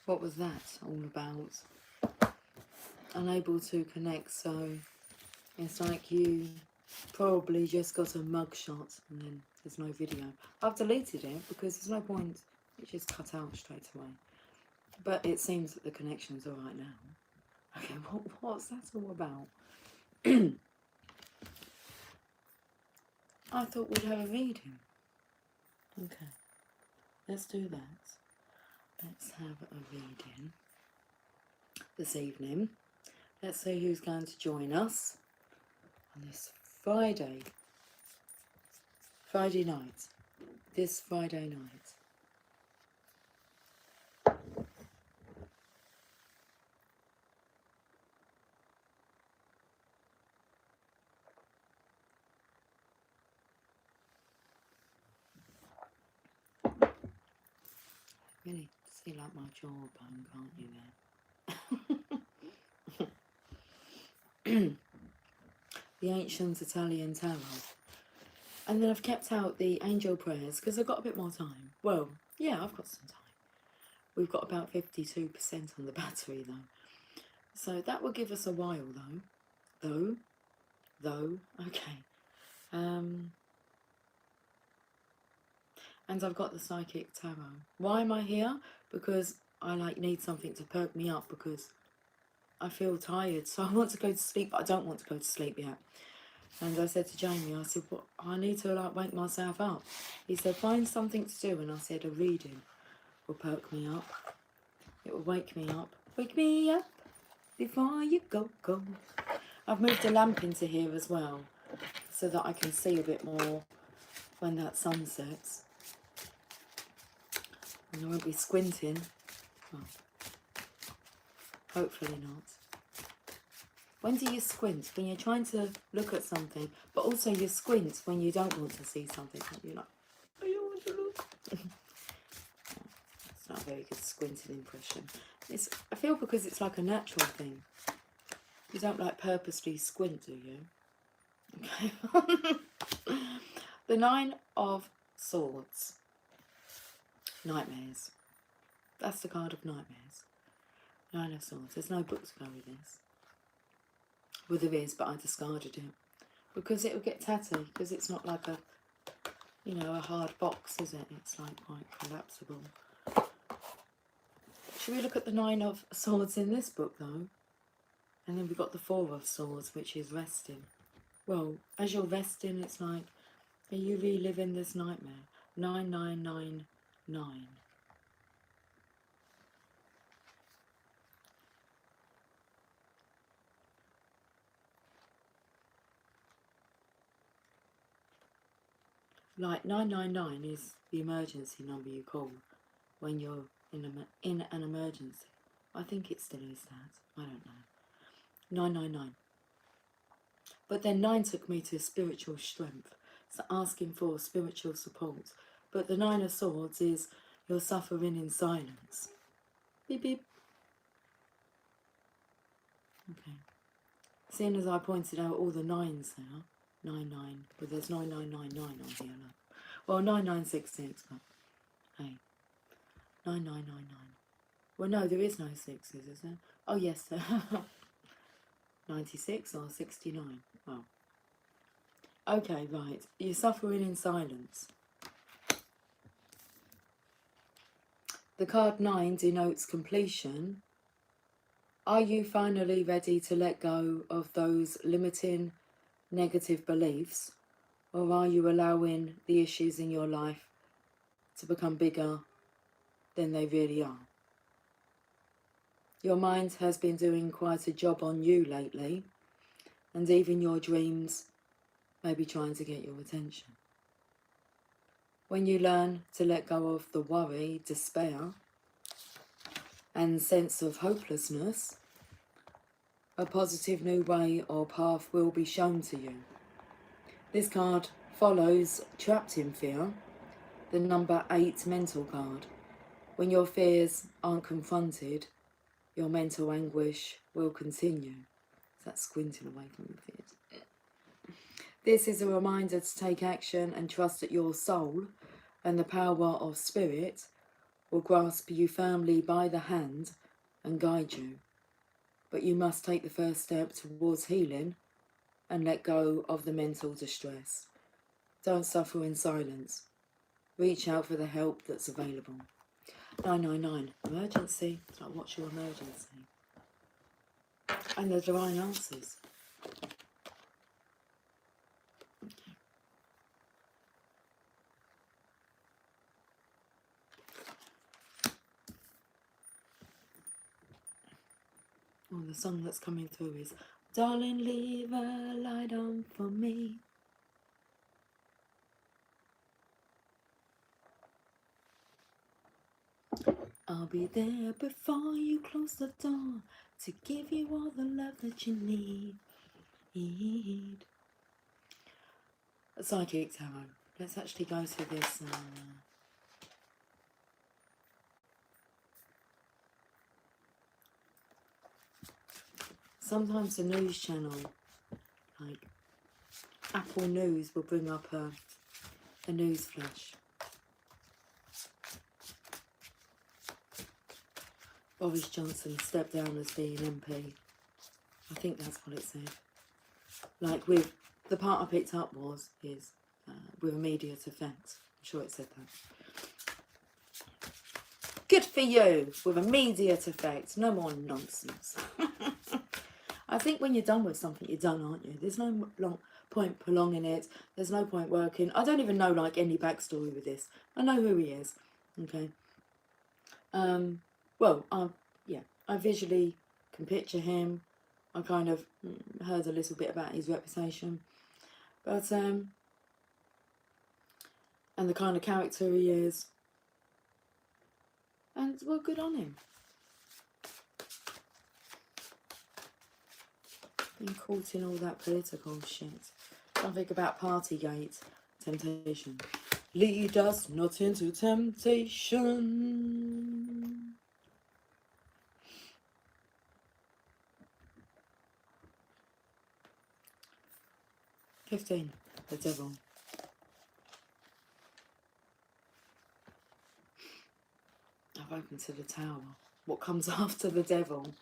What was that all about? Unable to connect, so it's like you probably just got a mugshot and then there's no video. I've deleted it because there's no point, it just cut out straight away. But it seems that the connection's alright now. Okay, what's that all about? I thought we'd have a reading. Okay, let's do that. Let's have a reading this evening. Let's see who's going to join us on this Friday night. This Friday night. Really see like my jawbone, can't you there? The Ancient Italian Tarot. And then I've kept out the angel prayers because I've got a bit more time. Well, yeah, I've got some time. We've got about 52% on the battery though. So that will give us a while though. Okay. And I've got the Psychic Tarot. Why am I here? Because I need something to perk me up because I feel tired. So I want to go to sleep, but I don't want to go to sleep yet. And I said to Jamie, I said, well, I need to wake myself up. He said, find something to do. And I said, a reading will perk me up. It will wake me up. Wake me up before you go. I've moved a lamp into here as well so that I can see a bit more when that sun sets. And I won't be squinting. Well, hopefully not. When do you squint? When you're trying to look at something, but also you squint when you don't want to see something. You're like, I don't want to look. It's not a very good squinting impression. I feel because it's like a natural thing. You don't purposely squint, do you? Okay. The Nine of Swords. Nightmares. That's the card of nightmares. Nine of Swords. There's no book to go with this. Well, there is, but I discarded it because it will get tatty. Because it's not like a hard box, is it? It's quite collapsible. Should we look at the Nine of Swords in this book though? And then we've got the Four of Swords, which is resting. Well, as you're resting, it's like, are you reliving this nightmare? 9999. Like 999 is the emergency number you call when you're in an emergency. I think it still is that. I don't know. 999. But then 9 took me to spiritual strength. So asking for spiritual support. But the Nine of Swords is you're suffering in silence. Beep beep. Okay. Seeing as I pointed out all the nines now, 99, but there's 9999 on here. Look. Well, 9966, but hey, 9999. Well, no, there is no sixes, is there? Oh, yes, 96 or 69. Well, okay, right. You're suffering in silence. The card 9 denotes completion. Are you finally ready to let go of those limiting negative beliefs, or are you allowing the issues in your life to become bigger than they really are? Your mind has been doing quite a job on you lately, and even your dreams may be trying to get your attention. When you learn to let go of the worry, despair, and sense of hopelessness, a positive new way or path will be shown to you. This card follows Trapped in Fear, the number 8 mental card. When your fears aren't confronted, your mental anguish will continue. That's squinting away from your fears. This is a reminder to take action and trust that your soul and the power of spirit will grasp you firmly by the hand and guide you. But you must take the first step towards healing and let go of the mental distress. Don't suffer in silence. Reach out for the help that's available. 999, emergency. It's like, what's your emergency? And the divine answers. Oh, the song that's coming through is, darling, leave a light on for me. I'll be there before you close the door to give you all the love that you need. Psychic Tarot. Let's actually go to this. Sometimes the news channel, like Apple News, will bring up a news flash. Boris Johnson stepped down as being MP. I think that's what it said. Like, with the part I picked up is with immediate effect. I'm sure it said that. Good for you, with immediate effect. No more nonsense. I think when you're done with something, you're done, aren't you? There's no point prolonging it. There's no point working. I don't even know, like, any backstory with this. I know who he is. Okay. Well, yeah, I visually can picture him. I kind of heard a little bit about his reputation. But, and the kind of character he is. And, well, good on him. Been caught in all that political shit. Don't think about Partygate. Temptation. Lead us not into temptation. The devil. I've opened to the Tower. What comes after the devil?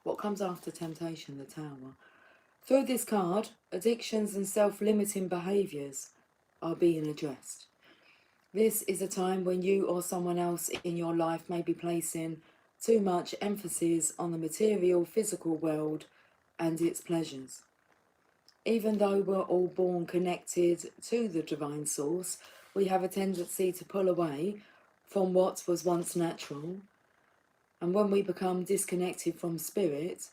What comes after temptation? The Tower. Through this card, addictions and self-limiting behaviours are being addressed. This is a time when you or someone else in your life may be placing too much emphasis on the material, physical world and its pleasures. Even though we're all born connected to the divine source, we have a tendency to pull away from what was once natural. And when we become disconnected from spirit,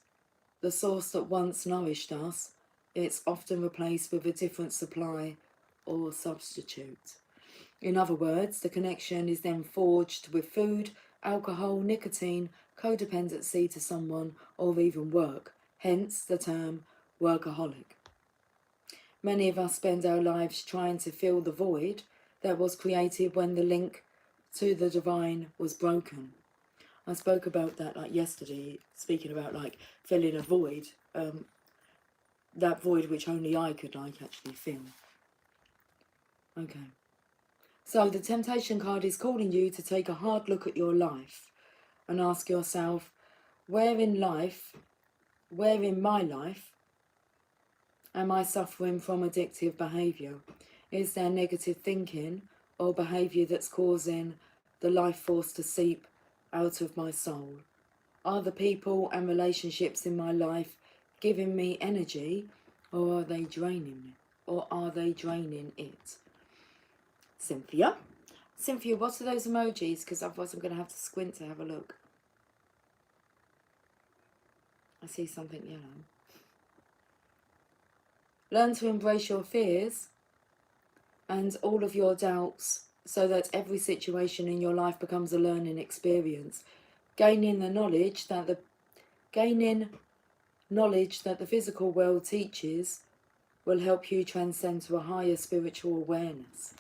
the source that once nourished us, it's often replaced with a different supply or substitute. In other words, the connection is then forged with food, alcohol, nicotine, codependency to someone, or even work, hence the term workaholic. Many of us spend our lives trying to fill the void that was created when the link to the divine was broken. I spoke about that like yesterday, speaking about like filling a void, that void which only I could like actually fill. Okay. So the temptation card is calling you to take a hard look at your life and ask yourself, where in my life, am I suffering from addictive behaviour? Is there negative thinking or behaviour that's causing the life force to seep out of my soul? Are the people and relationships in my life giving me energy, or are they draining me? Or are they draining it? Cynthia, what are those emojis? Because otherwise I'm going to have to squint to have a look. I see something yellow. Learn to embrace your fears and all of your doubts so that every situation in your life becomes a learning experience. Gaining knowledge that the physical world teaches will help you transcend to a higher spiritual awareness.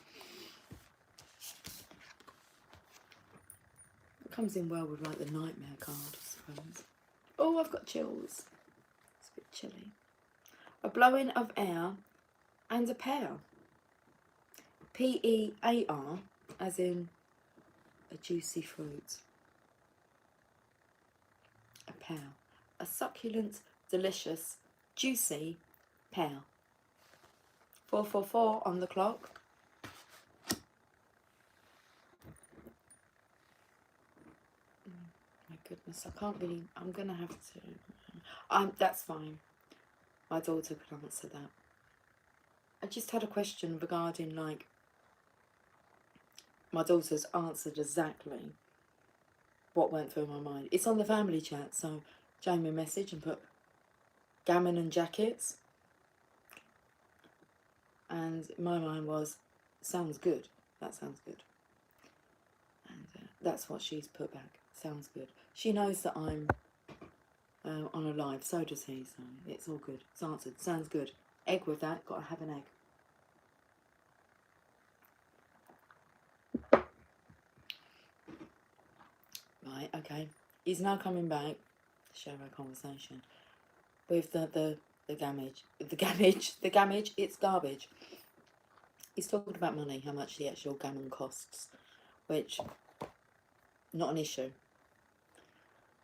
It comes in well with like the nightmare card, I suppose. Oh, I've got chills. It's a bit chilly. A blowing of air and a pear. P-E-A-R, as in a juicy fruit. A pear. A succulent, delicious, juicy pear. 4:44 on the clock. My goodness, I can't really, I'm going to have to, that's fine. My daughter can answer that. I just had a question regarding, like, my daughter's answered exactly what went through my mind. It's on the family chat, so Jamie messaged and put gammon and jackets. And my mind was, sounds good. That sounds good. And that's what she's put back. Sounds good. She knows that I'm on a live, so does he, so it's all good. It's answered. Sounds good. Egg with that. Got to have an egg. Right, okay. He's now coming back to share our conversation with the gammage. The gammage, it's garbage. He's talking about money, how much the actual gammon costs, which, not an issue.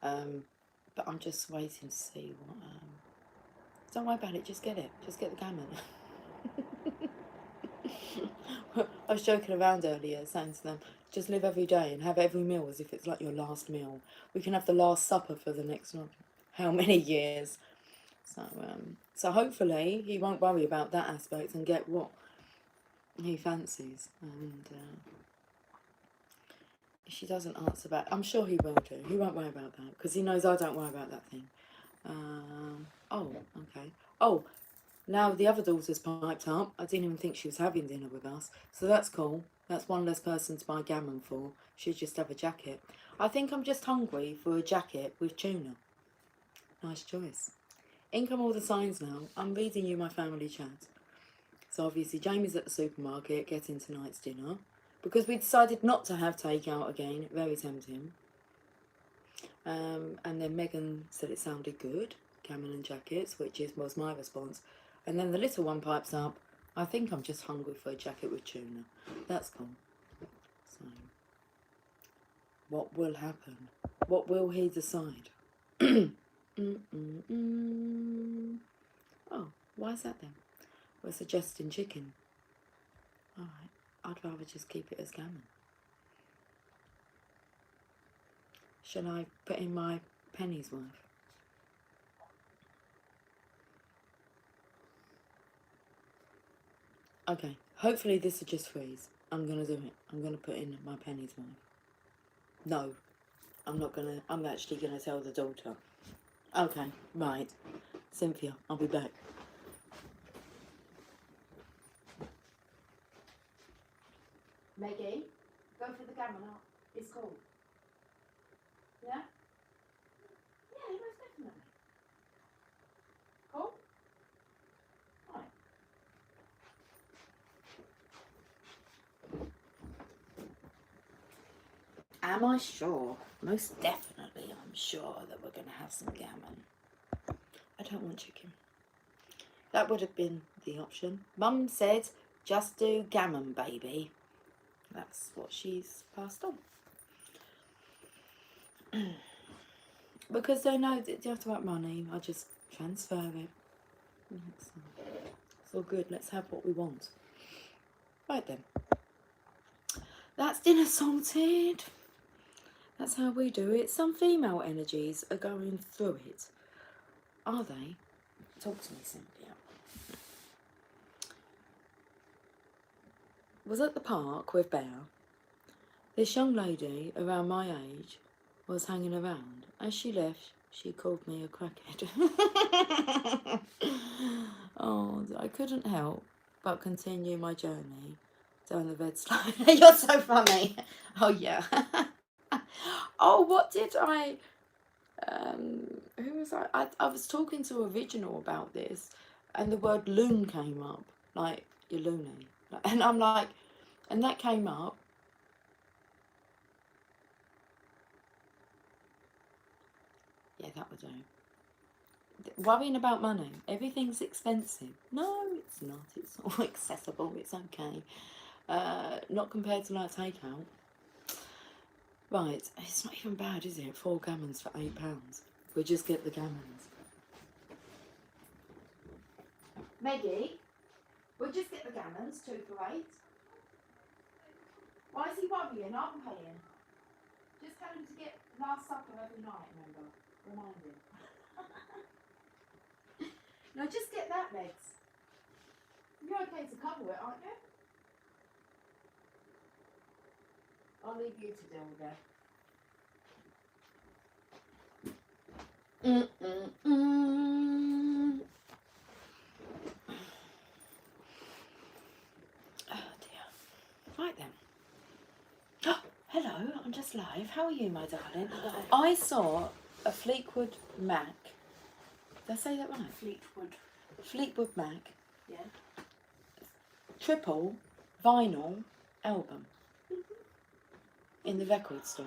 But I'm just waiting to see what, don't worry about it, just get it. Just get the gammon. I was joking around earlier, saying to them, just live every day and have every meal as if it's like your last meal. We can have the last supper for the next, how many years. So hopefully he won't worry about that aspect and get what he fancies. And if she doesn't answer back, I'm sure he will do. He won't worry about that because he knows I don't worry about that thing. Oh, okay. Oh, now the other daughter's piped up. I didn't even think she was having dinner with us. So that's cool. That's one less person to buy gammon for. She'd just have a jacket. I think I'm just hungry for a jacket with tuna. Nice choice. In come all the signs now. I'm reading you my family chat. So obviously Jamie's at the supermarket getting tonight's dinner. Because we decided not to have takeout again. Very tempting. And then Megan said it sounded good. Gammon and jackets, which was my response. And then the little one pipes up, I think I'm just hungry for a jacket with tuna. That's cool. So, what will happen? What will he decide? Oh, why is that then? We're suggesting chicken. Alright, I'd rather just keep it as gammon. Shall I put in my penny's worth? Okay, hopefully this will just freeze. I'm going to do it. I'm going to put in my penny's worth. No, I'm not going to. I'm actually going to tell the daughter. Okay, right. Cynthia, I'll be back. Maggie, go for the gammon up. It's cool. Yeah? Yeah, most definitely. Cool? Right. Am I sure? Most definitely I'm sure that we're going to have some gammon. I don't want chicken. That would have been the option. Mum said, just do gammon, baby. That's what she's passed on. Because they know that you have to have money, I just transfer it. It's all good, let's have what we want. Right then. That's dinner sorted. That's how we do it. Some female energies are going through it. Are they? Talk to me, Cynthia. Was at the park with Bear. This young lady around my age was hanging around. As she left, she called me a crackhead. Oh, I couldn't help but continue my journey down the red slide. You're so funny. Oh, yeah. Oh, what did I... who was I was talking to Original about this, and the word loon came up. Like, you're loony. And I'm like... And that came up. Yeah, that would do. Worrying about money. Everything's expensive. No, it's not. It's all accessible. It's okay. Not compared to like takeout. Right, it's not even bad, is it? 4 gammons for £8. We'll just get the gammons. Meggie, we'll just get the gammons, 2 for £8. Why is he worrying? I'm paying. Just tell him to get Last Supper every night, remember? Remind him. No, just get that, Megs. You're okay to cover it, aren't you? I'll leave you to deal with that. Oh dear. Right then. Oh, hello, I'm just live. How are you, my darling? I saw a Fleetwood Mac. Did I say that right? Fleetwood Mac. Yeah. Triple vinyl album in the record store.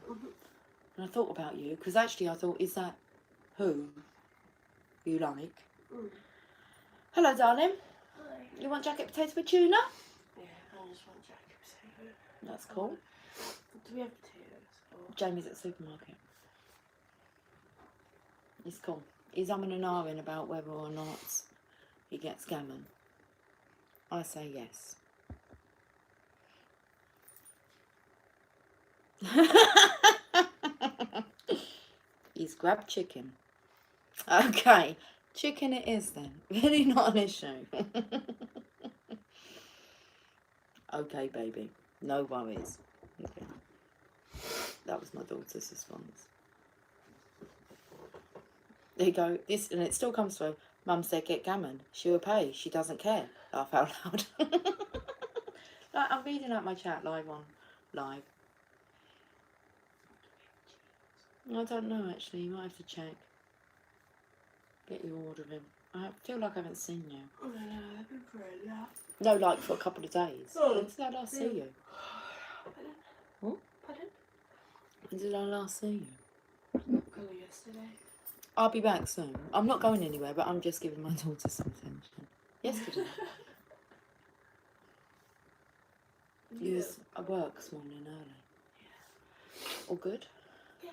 And I thought about you, because actually I thought, is that who you like? Hello, darling. Hi. You want jacket potatoes with tuna? Yeah, I just want jacket potato. That's cool. Do we have potatoes? Or... Jamie's at the supermarket. It's cool. He's umming and ahhing about whether or not he gets gammon. I say yes. He's grabbed chicken. Okay, chicken it is then. Really not an issue. Okay, baby. No worries. Okay. That was my daughter's response. There you go. This, and it still comes through. Mum said get gammon. She will pay. She doesn't care. Laugh out loud. Like, I'm reading out my chat live on live. I don't know actually. You might have to check. Get your order in. I feel like I haven't seen you. Oh, no, I've been for a lot. No, like for a couple of days. Oh. When did I last see you? Pardon? What? Pardon? When did I last see you? Go yesterday. I'll be back soon. I'm not going anywhere, but I'm just giving my daughter some attention. Yesterday. You was at work this morning early. Yeah. All good? Yeah.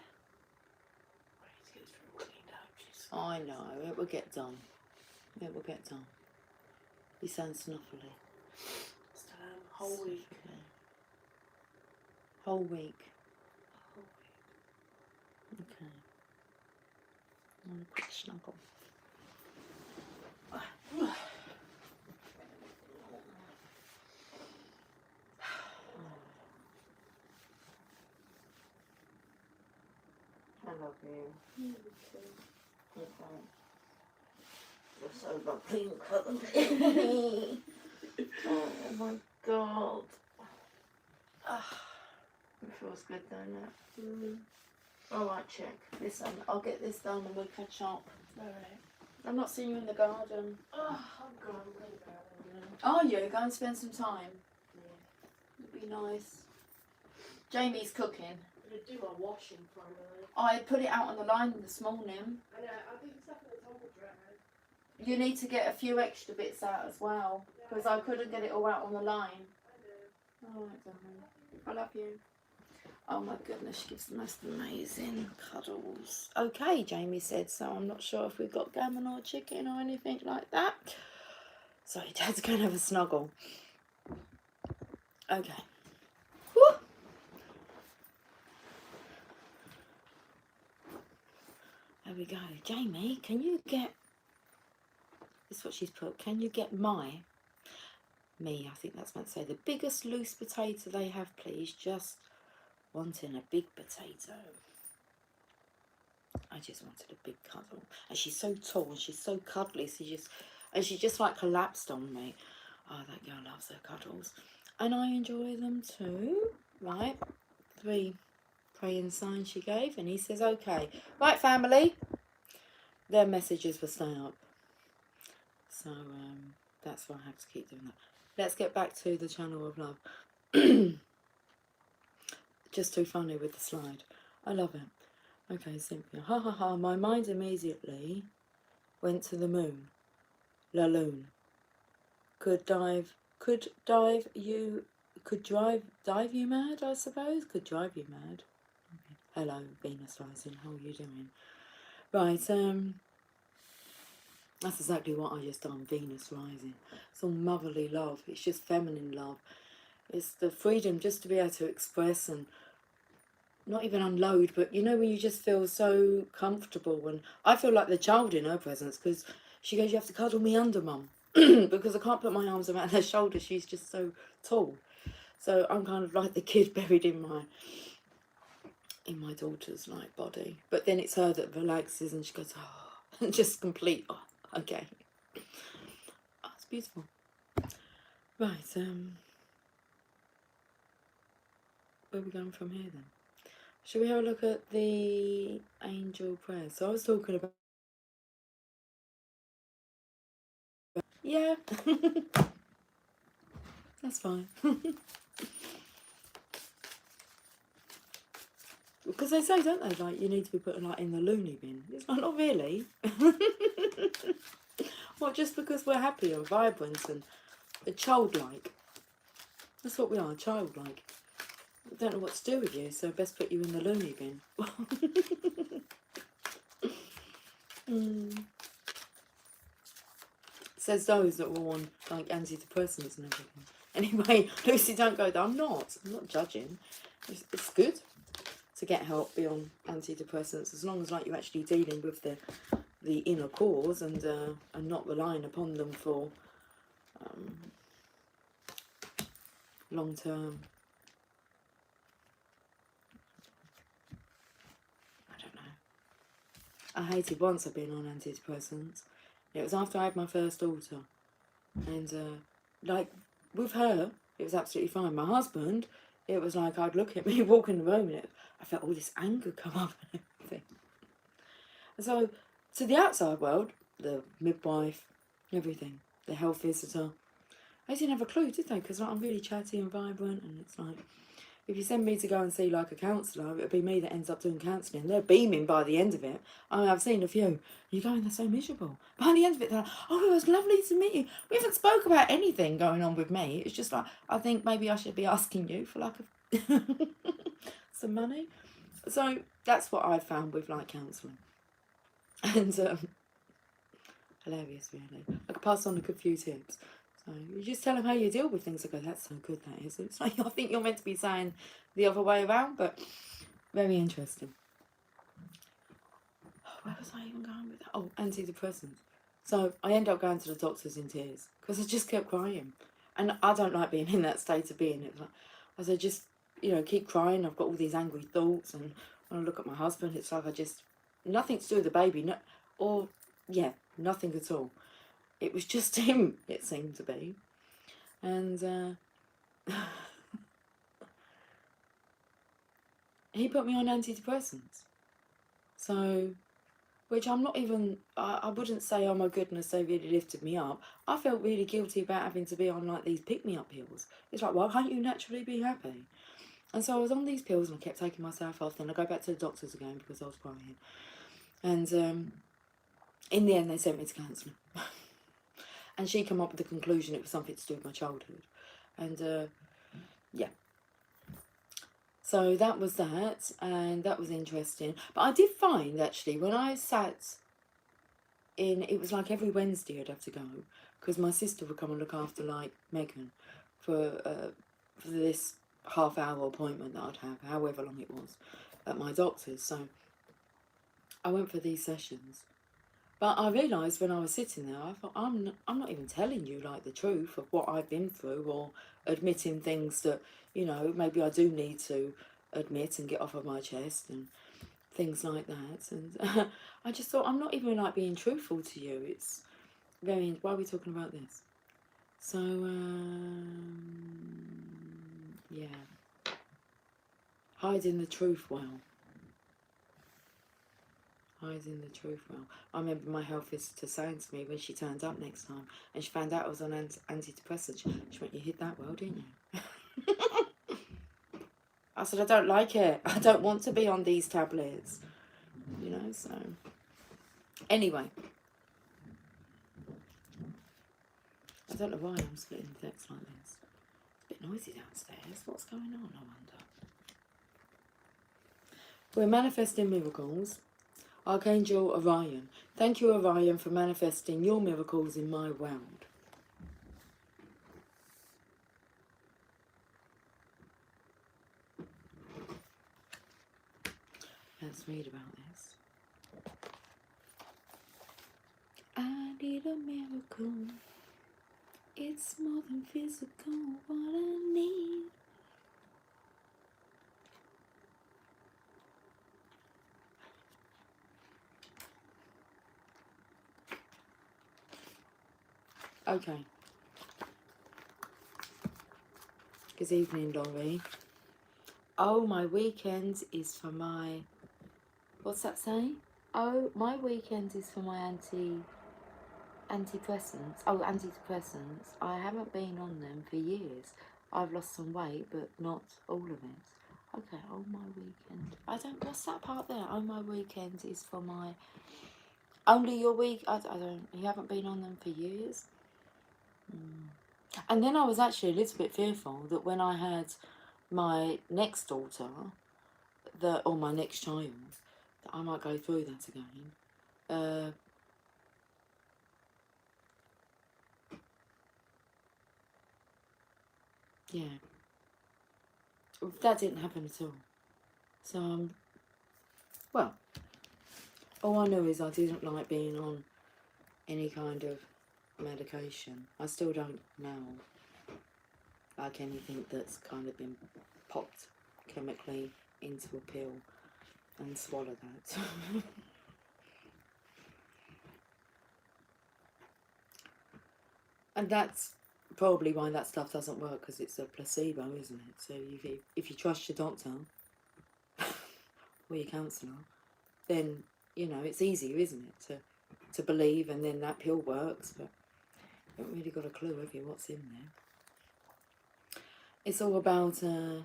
Ready to get through cleaned up. She's... I know, it will get done. It will get done. You sound snuffly. Whole week. Snuffly. Whole week. Whole week. Okay. I want a quick snuggle. I love you. Okay. You're so lovely and cuddly. Oh my god. It feels good, doesn't it? Alright, chick. Listen, I'll get this done and we'll catch up. Alright. I'm not seeing you in the garden. Oh, I'm gone. I'm going to go. Are you? Go and spend some time. Yeah. It'd be nice. Jamie's cooking. I'm going to do my washing finally. I put it out on the line this morning. I know. I'll do the stuff in the tumble dryer. You need to get a few extra bits out as well, because I couldn't get it all out on the line. I know. Alright, darling. I love you. Oh my goodness, she gives the most amazing cuddles. Okay, Jamie said, so I'm not sure if we've got gammon or chicken or anything like that. Sorry, Dad's going to have a snuggle. Okay. Woo! There we go. Jamie, can you get... This is what she's put. Can you get me, I think that's meant to say, the biggest loose potato they have, please. Just wanting a big potato. I just wanted a big cuddle. And she's so tall and she's so cuddly. So she just like collapsed on me. Oh, that girl loves her cuddles. And I enjoy them too. Right. 3 praying signs she gave. And he says, okay. Right, family. Their messages will stay up. So that's why I have to keep doing that. Let's get back to the channel of love. Just too funny with the slide. I love it. Okay, Cynthia. Ha ha ha. My mind immediately went to the moon. La Lune. Could dive you mad, I suppose? Could drive you mad. Hello, Venus rising. How are you doing? Right, that's exactly what I just done. Venus rising. It's all motherly love. It's just feminine love. It's the freedom just to be able to express and not even unload, but you know when you just feel so comfortable. And I feel like the child in her presence, because she goes, "You have to cuddle me under, mum," because I can't put my arms around her shoulder. She's just so tall. So I'm kind of like the kid buried in my daughter's like body. But then it's her that relaxes and she goes, "Oh," and just complete. Oh, okay, oh, it's beautiful. Right, where are we going from here then? Should we have a look at the angel prayers? So I was talking about, yeah, that's fine. Because they say, don't they, like you need to be put like in the loony bin. It's like, not really. Well, just because we're happy and vibrant and childlike. That's what we are, childlike. I don't know what to do with you, so best put you in the loony bin. Says those that were on like antidepressants and everything. Anyway, Lucy, don't go there. I'm not judging. It's good to get help beyond antidepressants, as long as like you're actually dealing with the inner cause and not relying upon them for long term. I don't know. I hated once I've been on antidepressants. It was after I had my first daughter, and like with her, it was absolutely fine. My husband, it was like I'd look at me walk in the room, and I felt all this anger come up and everything. And so, to the outside world, the midwife, everything, the health visitor, they didn't have a clue, did they? Because like, I'm really chatty and vibrant, and it's like, if you send me to go and see like a counsellor, it'll be me that ends up doing counselling. They're beaming by the end of it. I mean, I've seen a few. You're going, they're so miserable. By the end of it, they're like, "Oh, it was lovely to meet you." We haven't spoke about anything going on with me. It's just like, I think maybe I should be asking you for like some money. So that's what I've found with like counselling. And hilarious, really. I could pass on a good few tips. So you just tell them how you deal with things. I go, that's so good, that is. It's like, I think you're meant to be saying the other way around, but very interesting. Where was I even going with that? Oh, antidepressants. So I end up going to the doctors in tears because I just kept crying. And I don't like being in that state of being. It was like, as I just, keep crying. I've got all these angry thoughts. And when I look at my husband, it's like I just, nothing to do with the baby. Nothing at all. It was just him, it seemed to be. And he put me on antidepressants. So, which I'm not even, I wouldn't say, oh my goodness, they really lifted me up. I felt really guilty about having to be on like these pick-me-up pills. It's like, well, can't you naturally be happy? And so I was on these pills and I kept taking myself off. Then I go back to the doctors again because I was crying. And in the end, they sent me to counselling. And she came up with the conclusion it was something to do with my childhood. And yeah. So that was that, and that was interesting. But I did find, actually, when I sat in, it was like every Wednesday I'd have to go, because my sister would come and look after, like, Megan for this half-hour appointment that I'd have, however long it was, at my doctor's. So I went for these sessions. But I realised when I was sitting there, I thought, I'm not even telling you, like, the truth of what I've been through, or admitting things that, maybe I do need to admit and get off of my chest and things like that. And I just thought, I'm not even, like, being truthful to you. It's very, why are we talking about this? So, yeah. Hiding the truth well. Hiding the truth well. I remember my health visitor saying to me when she turned up next time and she found out I was on antidepressants, she went, "You hid that well, didn't you?" I said, "I don't like it. I don't want to be on these tablets." So anyway, I don't know why I'm splitting the decks like this. It's a bit noisy downstairs. What's going on, I wonder? We're manifesting miracles. Archangel Orion. Thank you, Orion, for manifesting your miracles in my world. Let's read about this. I need a miracle. It's more than physical, what I need. Okay. Good evening, Laurie. Oh, my weekend is for my... What's that saying? Oh, my weekend is for my antidepressants. Oh, antidepressants. I haven't been on them for years. I've lost some weight, but not all of it. Okay, oh, my weekend. I don't... What's that part there? Oh, my weekend is for my... Only your week? I don't... You haven't been on them for years? And then I was actually a little bit fearful that when I had my next daughter, or my next child, that I might go through that again. Yeah. That didn't happen at all. So, well, all I know is I didn't like being on any kind of medication. I still don't now like anything that's kind of been popped chemically into a pill and swallow that. And that's probably why that stuff doesn't work, because it's a placebo, isn't it? So if you trust your doctor or your counsellor, then, you know, it's easier, isn't it, to believe, and then that pill works, but you haven't really got a clue, have you, what's in there. It's all about the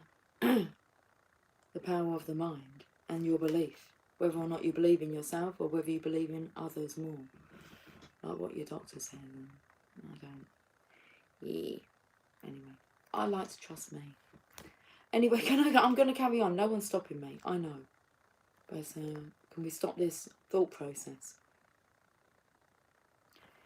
power of the mind and your belief, whether or not you believe in yourself or whether you believe in others more, like what your doctor said. I don't. Yeah. Anyway, I like to trust me. Anyway, I'm going to carry on. No one's stopping me. I know. But can we stop this thought process?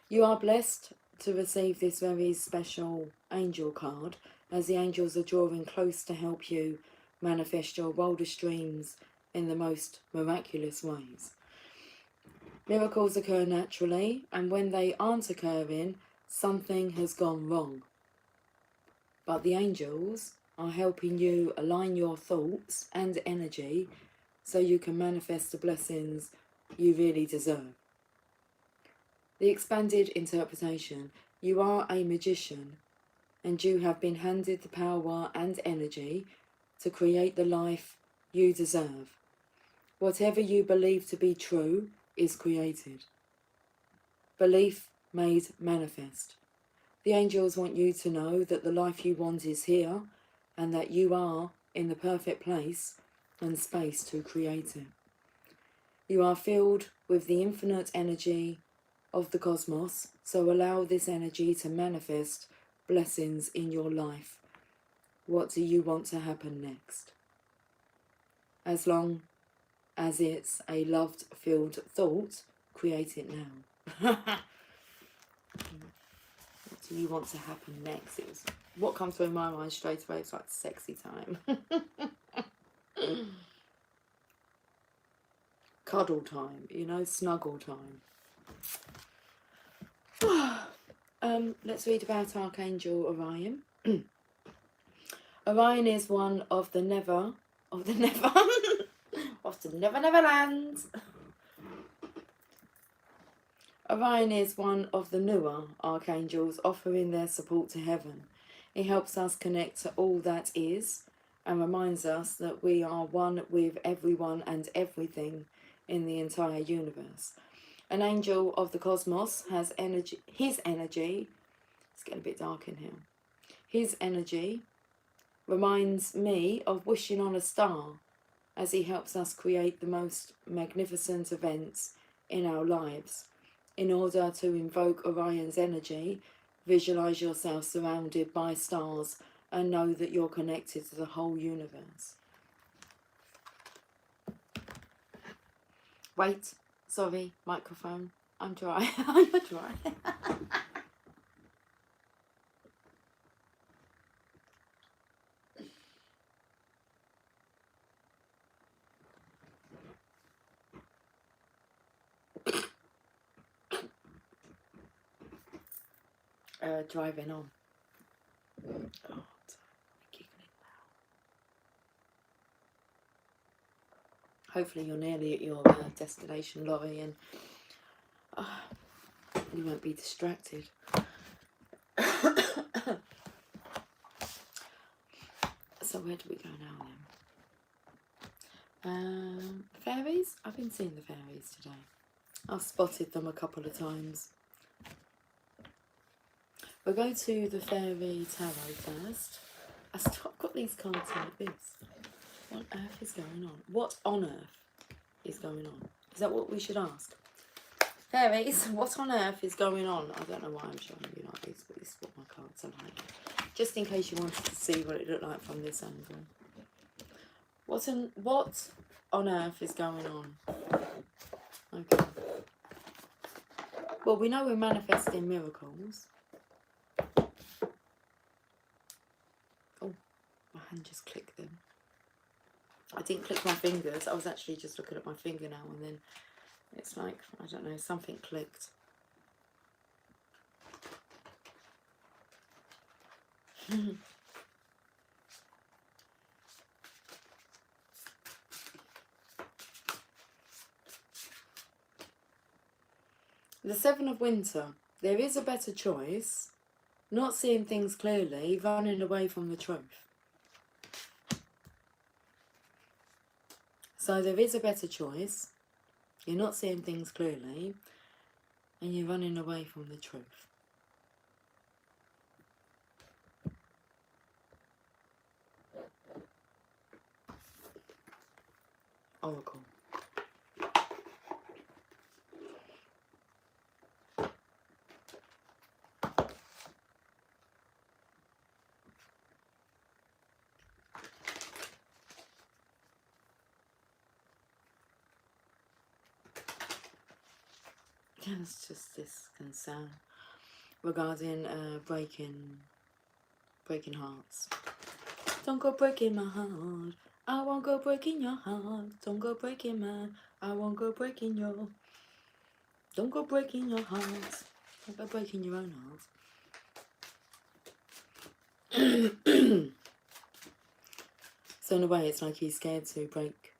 You are blessed to receive this very special angel card, as the angels are drawing close to help you manifest your wildest dreams in the most miraculous ways. Miracles occur naturally, and when they aren't occurring, something has gone wrong. But the angels are helping you align your thoughts and energy so you can manifest the blessings you really deserve. The expanded interpretation: you are a magician, and you have been handed the power and energy to create the life you deserve. Whatever you believe to be true is created. Belief made manifest. The angels want you to know that the life you want is here, and that you are in the perfect place and space to create it. You are filled with the infinite energy of the cosmos, so allow this energy to manifest blessings in your life. What do you want to happen next? As long as it's a love-filled thought, create it now. What do you want to happen next? It was what comes through my mind straight away. It's like sexy time. Cuddle time, you know, snuggle time. Let's read about Archangel Orion. Orion is one of the never lands. Orion is one of the newer archangels, offering their support to heaven. He helps us connect to all that is and reminds us that we are one with everyone and everything in the entire universe. An angel of the cosmos has energy. His energy, it's getting a bit dark in here. His energy reminds me of wishing on a star, as he helps us create the most magnificent events in our lives. In order to invoke Orion's energy, visualize yourself surrounded by stars and know that you're connected to the whole universe. Wait, sorry, microphone. I'm dry. You're dry. Driving on. Oh, I'm giggling now. Hopefully you're nearly at your destination, Laurie, and you won't be distracted. So where do we go now then? Fairies? I've been seeing the fairies today. I've spotted them a couple of times. We'll go to the Fairy Tarot first. I've got these cards like this. What on earth is going on? What on earth is going on? Is that what we should ask? Fairies, what on earth is going on? I don't know why I'm showing you like this, but this is what my cards are like. Just in case you wanted to see what it looked like from this angle. What on earth is going on? Okay. Well, we know we're manifesting miracles. Oh, my hand just clicked then. I didn't click my fingers. I was actually just looking at my finger now, and then it's like, I don't know, something clicked. The Seven of Winter. There is a better choice. Not seeing things clearly, running away from the truth. So there is a better choice. You're not seeing things clearly, and you're running away from the truth. Oracle. Yeah, it's just this concern regarding breaking hearts. Don't go breaking my heart. I won't go breaking your heart. Don't go breaking mine. I won't go breaking your. Don't go breaking your heart. Don't go breaking your own heart. So in a way, it's like he's scared to break.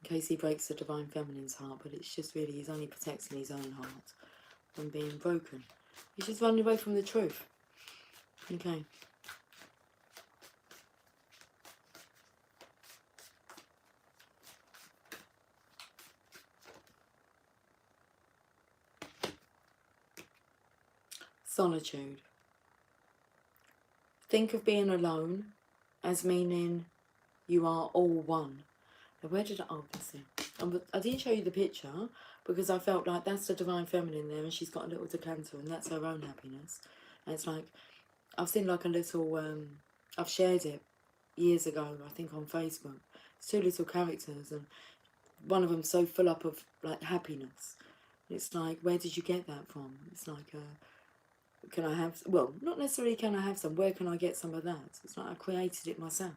In case he breaks the Divine Feminine's heart, but it's just really he's only protecting his own heart from being broken. He's just running away from the truth. Okay. Solitude. Think of being alone as meaning you are all one. Now where did I... Oh, that's it. I didn't show you the picture because I felt like that's the Divine Feminine there, and she's got a little decanter, and that's her own happiness. And it's like, I've seen like a little... I've shared it years ago, I think on Facebook. It's two little characters, and one of them's so full up of like happiness. It's like, where did you get that from? It's like, can I have, well, not necessarily can I have some, where can I get some of that? It's like I created it myself.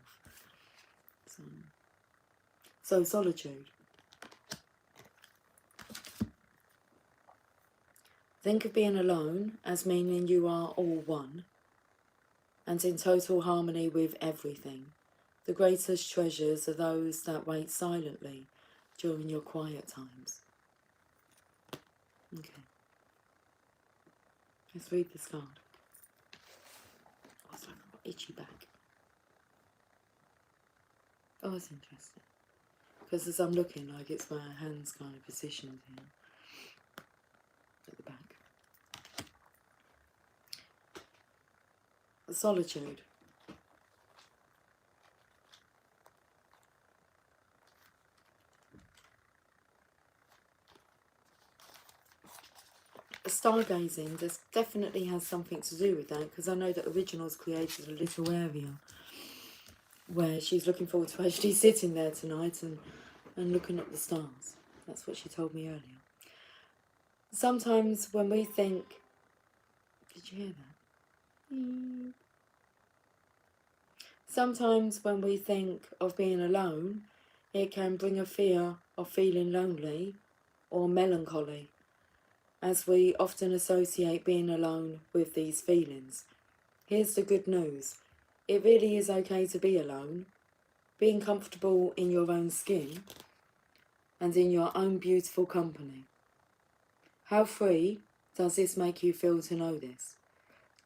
So solitude. Think of being alone as meaning you are all one and in total harmony with everything. The greatest treasures are those that wait silently during your quiet times. Okay. Let's read this card. Oh, it's like I've got itchy back. Oh, it's interesting. Because as I'm looking, like it's my hands kind of positioned here. At the back. Solitude. Stargazing definitely has something to do with that, because I know that Originals created a little area where she's looking forward to actually sitting there tonight and and looking at the stars. That's what she told me earlier. Sometimes when we think, did you hear that? Sometimes when we think of being alone, it can bring a fear of feeling lonely or melancholy, as we often associate being alone with these feelings. Here's the good news. It really is okay to be alone, being comfortable in your own skin and in your own beautiful company. How free does this make you feel to know this?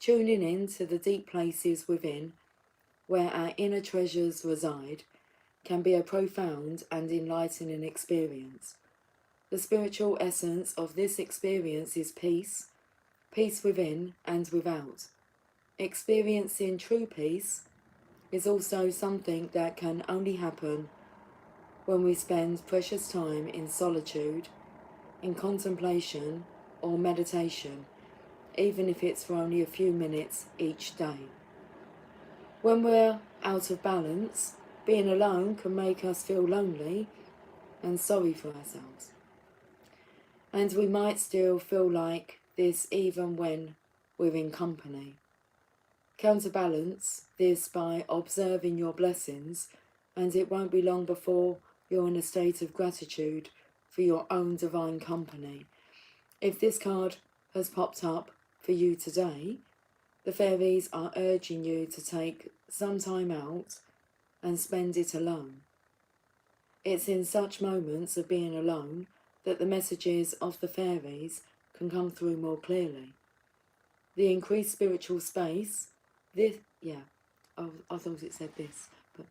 Tuning in to the deep places within where our inner treasures reside can be a profound and enlightening experience. The spiritual essence of this experience is peace, peace within and without. Experiencing true peace is also something that can only happen when we spend precious time in solitude, in contemplation or meditation, even if it's for only a few minutes each day. When we're out of balance, being alone can make us feel lonely and sorry for ourselves. And we might still feel like this even when we're in company. Counterbalance this by observing your blessings, and it won't be long before you're in a state of gratitude for your own divine company. If this card has popped up for you today, the fairies are urging you to take some time out and spend it alone. It's in such moments of being alone that the messages of the fairies can come through more clearly. The increased spiritual space, I thought it said this, but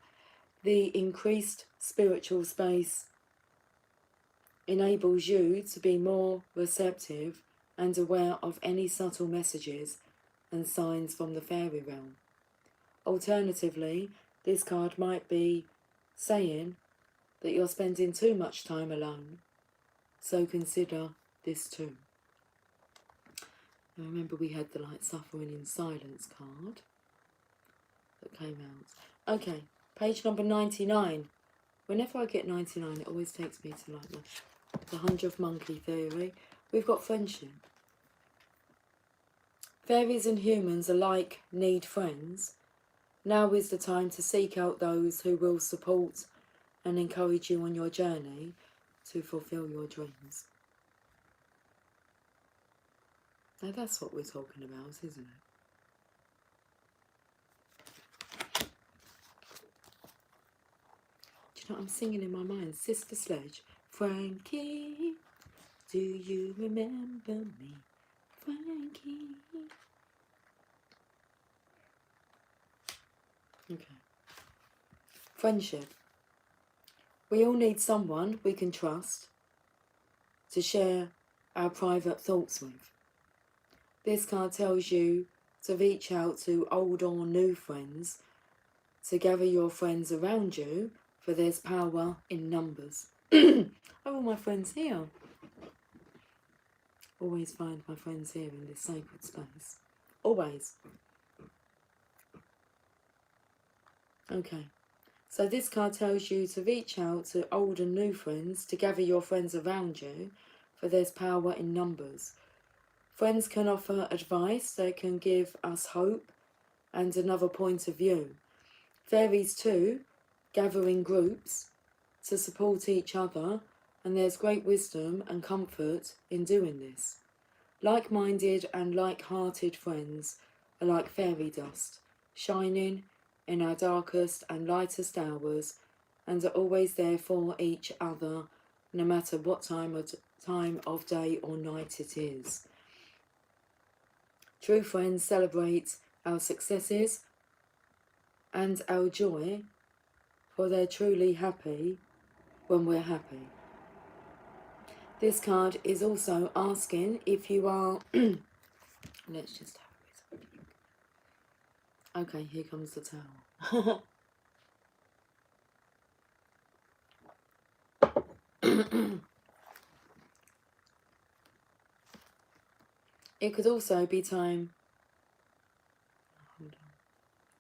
the increased spiritual space enables you to be more receptive and aware of any subtle messages and signs from the fairy realm. Alternatively, this card might be saying that you're spending too much time alone, so consider this too. Now remember we had the suffering in silence card that came out. Okay, page number 99. Whenever I get 99, it always takes me to the 100th monkey theory. We've got friendship. Fairies and humans alike need friends. Now is the time to seek out those who will support and encourage you on your journey to fulfill your dreams. Now that's what we're talking about, isn't it? Do you know what I'm singing in my mind? Sister Sledge. Frankie, do you remember me? Frankie. Okay. Friendship. We all need someone we can trust to share our private thoughts with. This card tells you to reach out to old or new friends, to gather your friends around you, for there's power in numbers. Are all my friends here? Always find my friends here in this sacred space. Always. Okay. So this card tells you to reach out to old and new friends, to gather your friends around you, for there's power in numbers. Friends can offer advice, they can give us hope and another point of view. Fairies too gather in groups to support each other, and there's great wisdom and comfort in doing this. Like-minded and like-hearted friends are like fairy dust, shining in our darkest and lightest hours, and are always there for each other, no matter what time of day or night it is. True friends celebrate our successes and our joy, for they're truly happy when we're happy. This card is also asking if you are... Let's just have a whisper. Okay, here comes the towel. It could also be time... Hold on.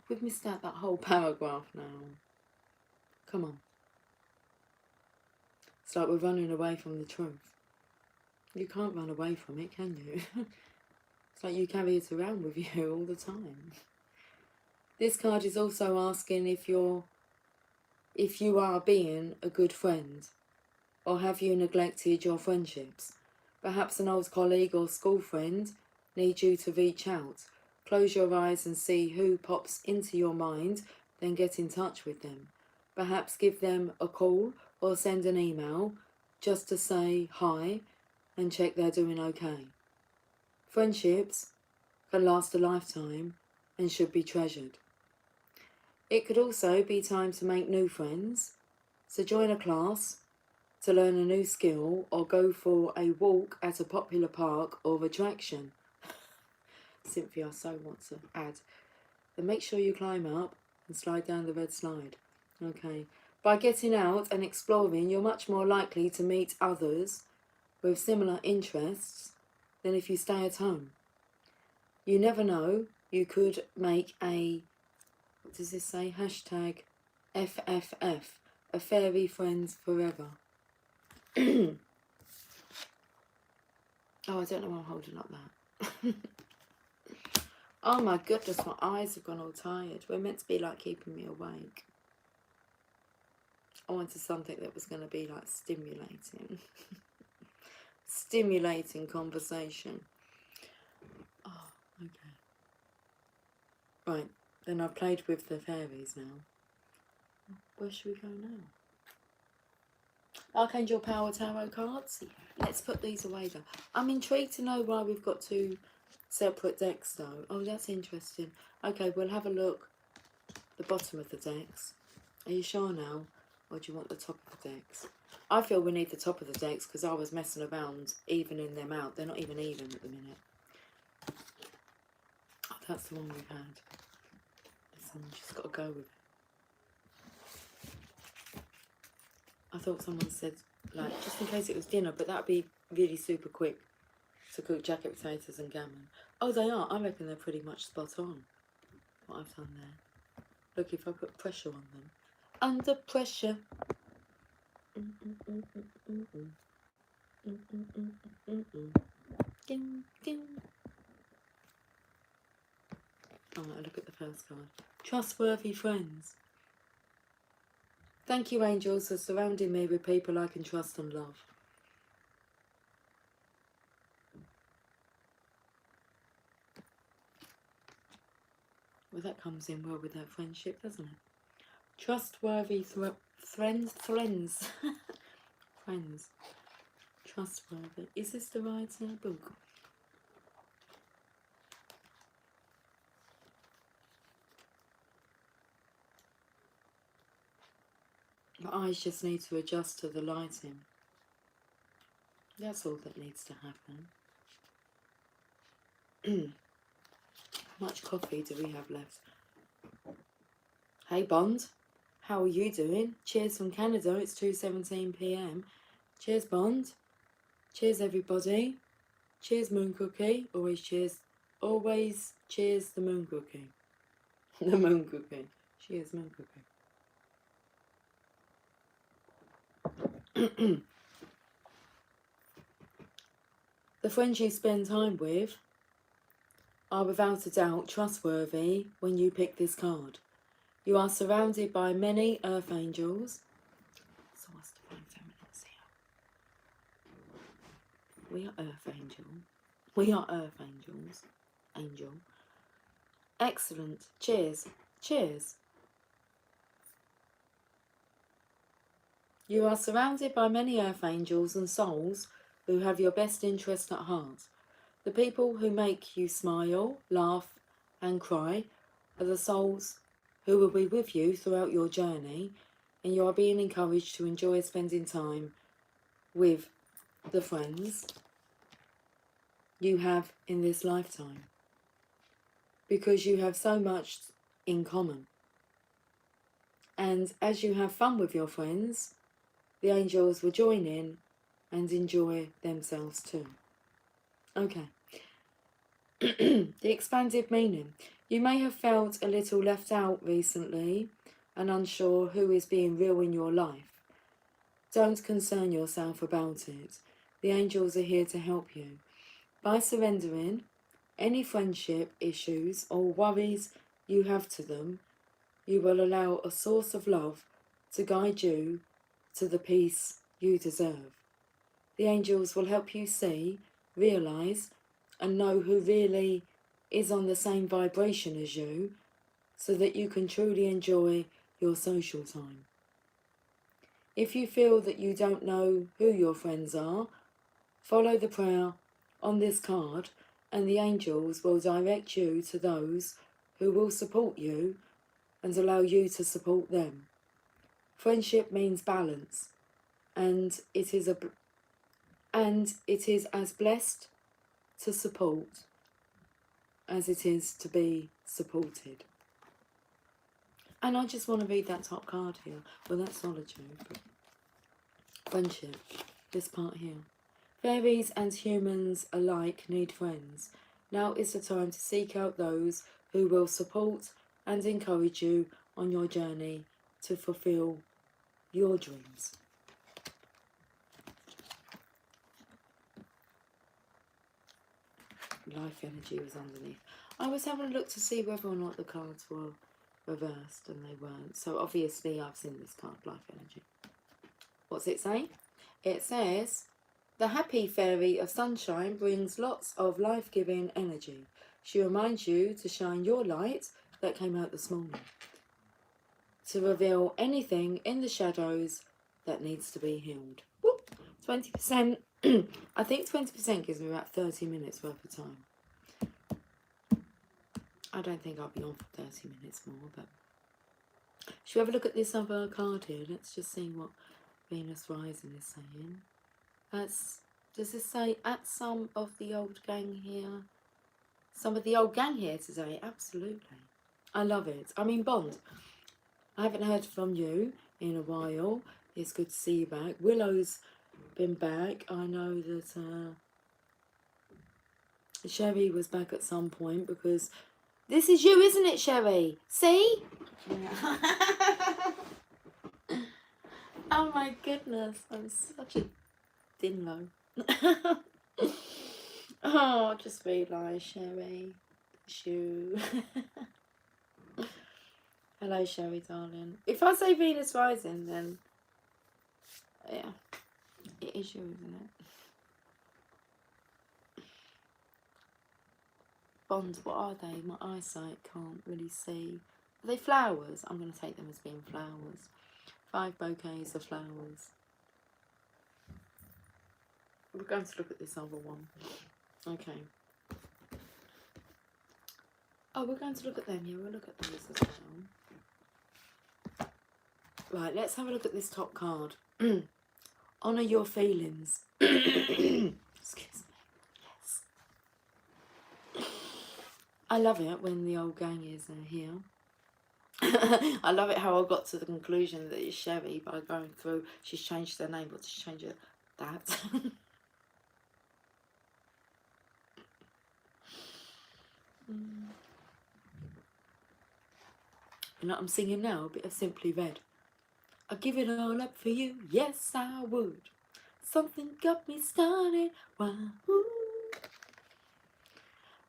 We've missed out that whole paragraph now. Come on. It's like we're running away from the truth. You can't run away from it, can you? It's like you carry it around with you all the time. This card is also asking if you are being a good friend, or have you neglected your friendships? Perhaps an old colleague or school friend needs you to reach out. Close your eyes and see who pops into your mind, then get in touch with them. Perhaps give them a call or send an email just to say hi and check they're doing okay. Friendships can last a lifetime and should be treasured. It could also be time to make new friends, so join a class to learn a new skill or go for a walk at a popular park or attraction. Cynthia so wants to add. Then make sure you climb up and slide down the red slide. Okay. By getting out and exploring, you're much more likely to meet others with similar interests than if you stay at home. You never know, you could make a, what does this say? Hashtag FFF, a fairy friends forever. Oh, I don't know why I'm holding up that. Oh my goodness, my eyes have gone all tired. We're meant to be like keeping me awake. I wanted something that was going to be like stimulating. Stimulating conversation. Oh, okay. Right, then I've played with the fairies now. Where should we go now? Archangel Power Tarot cards. Let's put these away though. I'm intrigued to know why we've got two separate decks though. Oh, that's interesting. Okay, we'll have a look at the bottom of the decks. Are you sure now? Or do you want the top of the decks? I feel we need the top of the decks because I was messing around evening them out. They're not even at the minute. Oh, that's the one we've had. This one, just got to go with it. I thought someone said, like, just in case it was dinner, but that'd be really super quick to cook jacket potatoes and gammon. Oh, they are. I reckon they're pretty much spot on, what I've done there. Look, if I put pressure on them. Under pressure. Ding, ding. Oh, look at the first card. Trustworthy friends. Thank you, angels, for surrounding me with people I can trust and love. Well, that comes in well with that friendship, doesn't it? Trustworthy friends. Friends. Trustworthy. Is this the right book? My eyes just need to adjust to the lighting. That's all that needs to happen. How much coffee do we have left? Hey Bond, how are you doing? Cheers from Canada, it's 2:17 PM. Cheers Bond. Cheers everybody. Cheers Moon Cookie. Always cheers the Moon Cookie. The Moon Cookie. Cheers Moon Cookie. The friends you spend time with are without a doubt trustworthy when you pick this card. You are surrounded by many earth angels. So what's divine feminines here? We are earth angel. We are earth angels. Angel. Excellent. Cheers. Cheers. You are surrounded by many earth angels and souls who have your best interest at heart. The people who make you smile, laugh and cry are the souls who will be with you throughout your journey, and you are being encouraged to enjoy spending time with the friends you have in this lifetime, because you have so much in common. And as you have fun with your friends, the angels will join in and enjoy themselves too. Okay. The expanded meaning. You may have felt a little left out recently and unsure who is being real in your life. Don't concern yourself about it. The angels are here to help you. By surrendering any friendship issues or worries you have to them, you will allow a source of love to guide you to the peace you deserve. The angels will help you see, realise, and know who really is on the same vibration as you, so that you can truly enjoy your social time. If you feel that you don't know who your friends are, follow the prayer on this card and the angels will direct you to those who will support you and allow you to support them. Friendship means balance, and it is as blessed to support as it is to be supported. And I just want to read that top card here. Well, that's solitude, but friendship, this part here. Fairies and humans alike need friends. Now is the time to seek out those who will support and encourage you on your journey to fulfill your dreams. Life energy was underneath. I was having a look to see whether or not the cards were reversed, and they weren't. So obviously I've seen this card, life energy. What's it say? It says, the happy fairy of sunshine brings lots of life-giving energy. She reminds you to shine your light that came out this morning, to reveal anything in the shadows that needs to be healed. Whoop, 20%. I think 20% gives me about 30 minutes worth of time. I don't think I'll be on for 30 minutes more, but should we have a look at this other card here? Let's just see what Venus Rising is saying. Does this say at some of the old gang here? Some of the old gang here today? Absolutely. I love it. I mean, Bond, I haven't heard from you in a while. It's good to see you back. Willow's been back. I know that Sherry was back at some point, because this is you, isn't it, Sherry? See? Yeah. Oh my goodness, I'm such a dinlo. Oh, I just realised, Sherry. Shoo. Hello, Sherry, darling. If I say Venus Rising, then yeah, it is you, isn't it? Bonds, what are they? My eyesight can't really see. Are they flowers? I'm going to take them as being flowers. 5 bouquets of flowers. We're going to look at this other one. Okay. Oh, we're going to look at them. Yeah, we'll look at those as well. Right, let's have a look at this top card. Honour your feelings. Excuse me. Yes. I love it when the old gang is here. I love it how I got to the conclusion that it's Sherry by going through. She's changed her name, but she's changed it that. You know what I'm singing now? A bit of Simply Red. I'd give it all up for you, yes I would. Something got me started. Wahoo.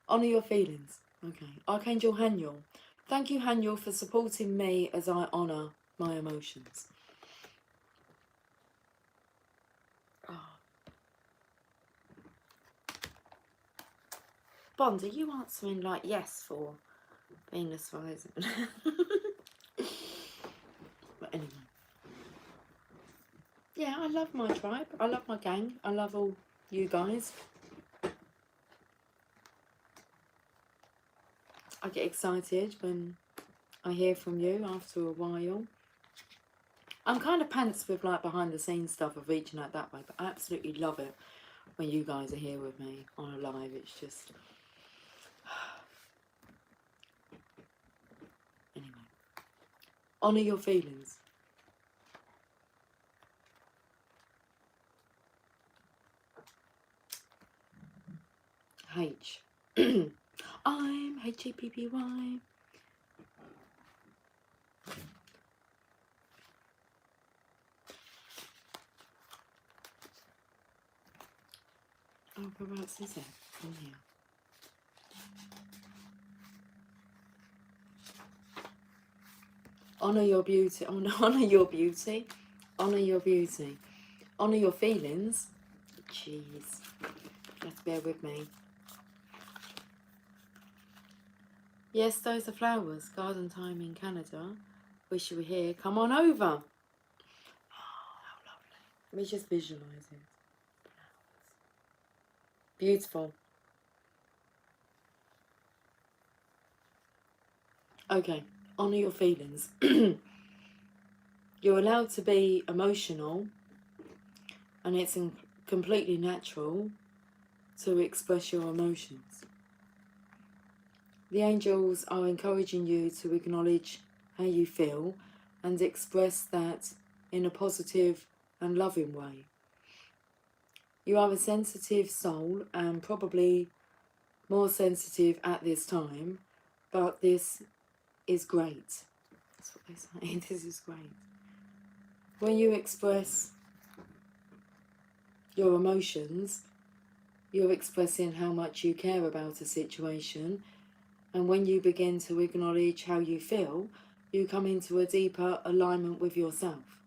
Honour your feelings. Okay. Archangel Haniel. Thank you, Haniel, for supporting me as I honour my emotions. Oh. Bond, are you answering like yes for Venus Rising? But anyway. Yeah, I love my tribe. I love my gang. I love all you guys. I get excited when I hear from you after a while. I'm kind of pants with like behind the scenes stuff of reaching out that way, but I absolutely love it when you guys are here with me on a live. It's just... Anyway. Honour your feelings. H. I'm H-A-P-P-Y. Oh, whereabouts is it? In here. Honour your beauty. Honour your beauty. Honour your beauty. Honour your feelings. Jeez. Just bear with me. Yes, those are flowers. Garden time in Canada. Wish you were here. Come on over. Oh, how lovely. Let me just visualise it. Beautiful. Okay, honour your feelings. You're allowed to be emotional, and it's completely natural to express your emotions. The angels are encouraging you to acknowledge how you feel and express that in a positive and loving way. You are a sensitive soul, and probably more sensitive at this time, but this is great. That's what they say. This is great. When you express your emotions, you're expressing how much you care about a situation, and when you begin to acknowledge how you feel, you come into a deeper alignment with yourself.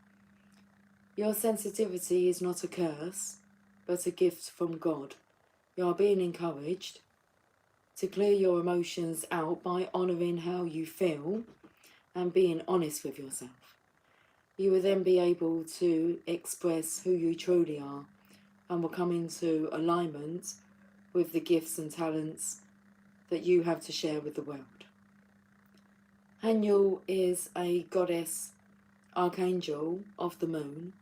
Your sensitivity is not a curse, but a gift from God. You are being encouraged to clear your emotions out by honouring how you feel and being honest with yourself. You will then be able to express who you truly are and will come into alignment with the gifts and talents that you have to share with the world. Haniel is a goddess archangel of the moon.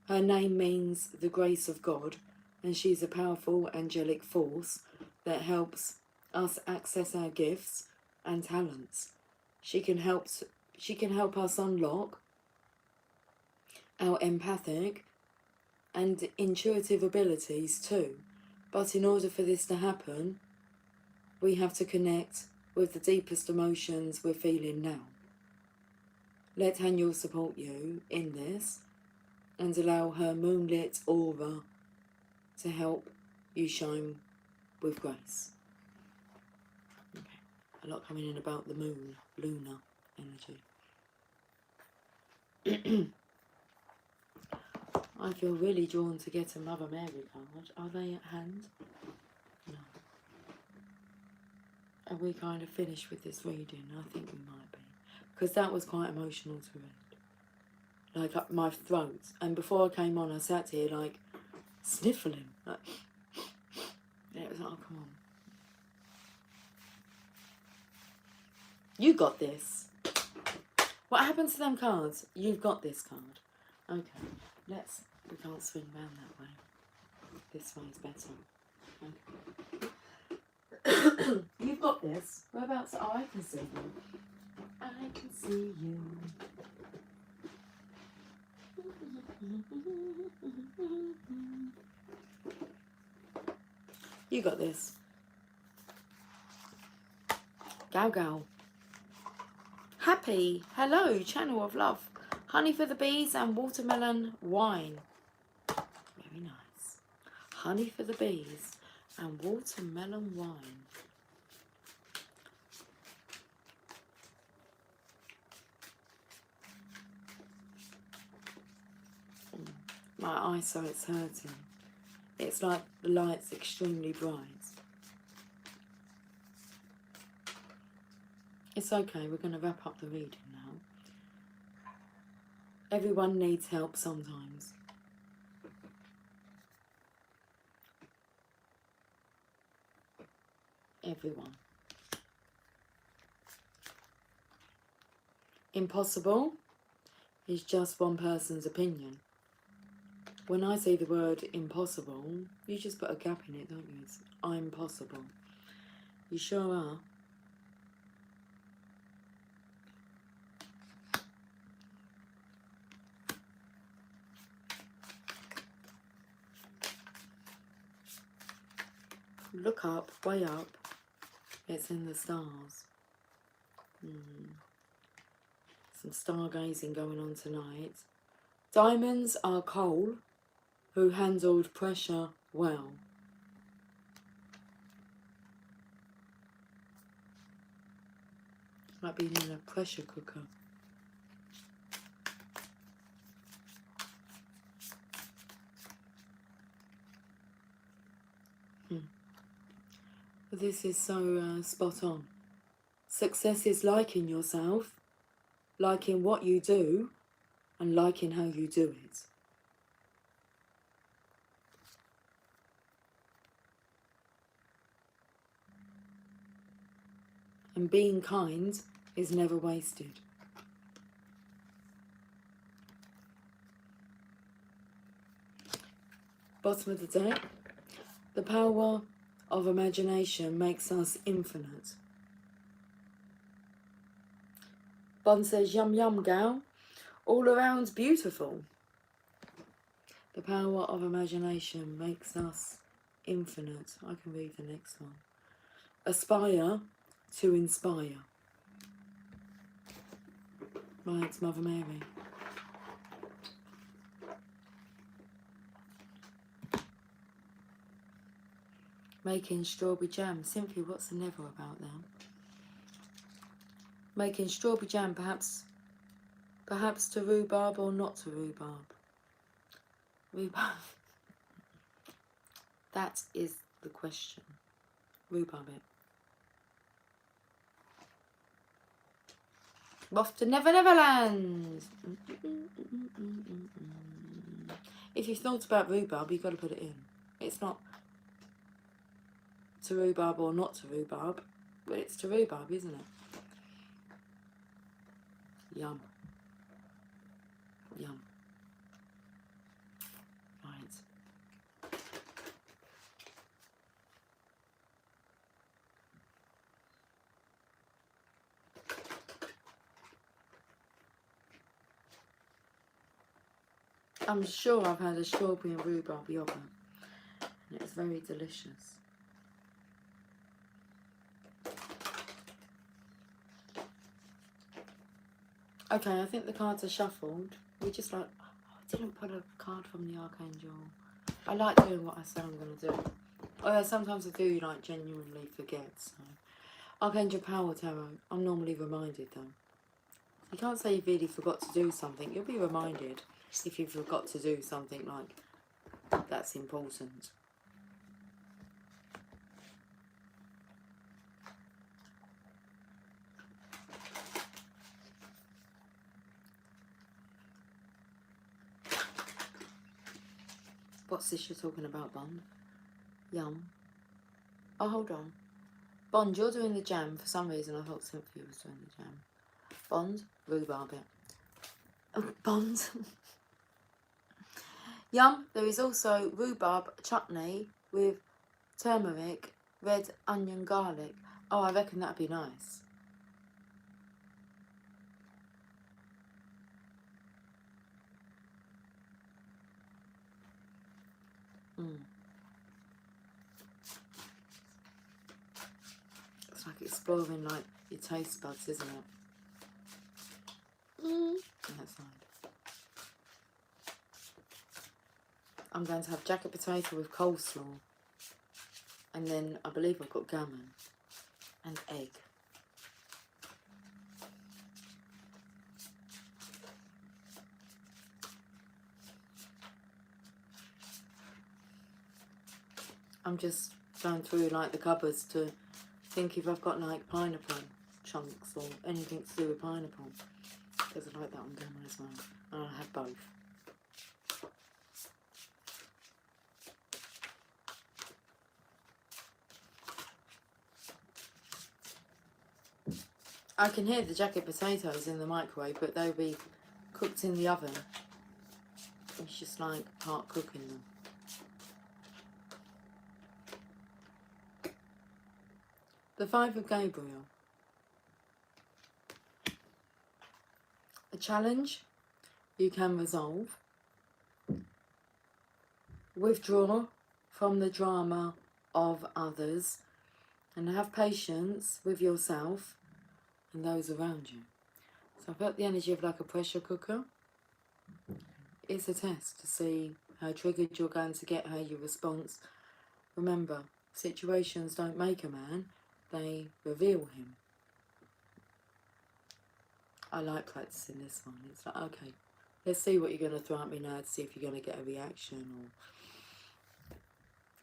Her name means the grace of God, and she's a powerful angelic force that helps us access our gifts and talents. She can help us unlock our empathic and intuitive abilities too. But in order for this to happen, we have to connect with the deepest emotions we're feeling now. Let Haniel support you in this and allow her moonlit aura to help you shine with grace. Okay. A lot coming in about the moon, lunar energy. I feel really drawn to get a Mother Mary card. Are they at hand? No. Are we kind of finished with this reading? I think we might be. Because that was quite emotional to read. Like up my throat. And before I came on, I sat here like sniffling. Like, and it was like, oh, come on. You got this. What happened to them cards? You've got this card. Okay, we can't swing round that way. This way is better. Okay. You've got this. Whereabouts? Oh, I can see you. I can see you. You got this. Gal. Happy. Hello, channel of love. Honey for the bees and watermelon wine. Very nice. Honey for the bees and watermelon wine. My eyesight's hurting. It's like the light's extremely bright. It's okay, we're going to wrap up the reading now. Everyone needs help sometimes. Everyone. Impossible is just one person's opinion. When I say the word impossible, you just put a gap in it, don't you? It's I'm possible. You sure are. Look up, way up. It's in the stars. Some stargazing going on tonight. Diamonds are coal who handled pressure well. Like being in a pressure cooker. This is so spot on. Success is liking yourself, liking what you do, and liking how you do it. And being kind is never wasted. Bottom of the deck. The power of imagination makes us infinite. Bond says, yum yum gal, all around beautiful. The power of imagination makes us infinite. I can read the next one. Aspire to inspire. Right, it's Mother Mary. Making strawberry jam. Cynthia, what's the never about now? Making strawberry jam, perhaps to rhubarb or not to rhubarb. Rhubarb. That is the question. Rhubarb it. Off to Never Neverland. If you've thought about rhubarb, you've got to put it in. It's not to rhubarb or not to rhubarb, but it's to rhubarb, isn't it? Yum. Yum. Right. I'm sure I've had a strawberry and rhubarb yogurt, and it's very delicious. Okay, I think the cards are shuffled. We just like, oh, I didn't put a card from the Archangel. I like doing what I say I'm going to do. Although sometimes I do like genuinely forget. So. Archangel Power Tarot. I'm normally reminded though. You can't say you really forgot to do something. You'll be reminded if you forgot to do something like that's important. What's this you're talking about, Bond? Yum. Oh, hold on. Bond, you're doing the jam. For some reason, I thought Cynthia was doing the jam. Bond, rhubarb it. Oh, Bond. Yum. There is also rhubarb chutney with turmeric, red onion, garlic. Oh, I reckon that'd be nice. It's like exploring like your taste buds, isn't it? That side. I'm going to have jacket potato with coleslaw, and then I believe I've got gammon and egg. I'm just going through like the cupboards to think if I've got like pineapple chunks or anything to do with pineapple, because I like that on gammon as well, and I'll have both. I can hear the jacket potatoes in the microwave, but they'll be cooked in the oven. It's just like part cooking them. The Five of Gabriel. A challenge you can resolve. Withdraw from the drama of others and have patience with yourself and those around you. So I've got the energy of like a pressure cooker. It's a test to see how triggered you're going to get, how your response. Remember, situations don't make a man, they reveal him. I like practicing this one. It's like, okay, let's see what you're going to throw at me now to see if you're going to get a reaction or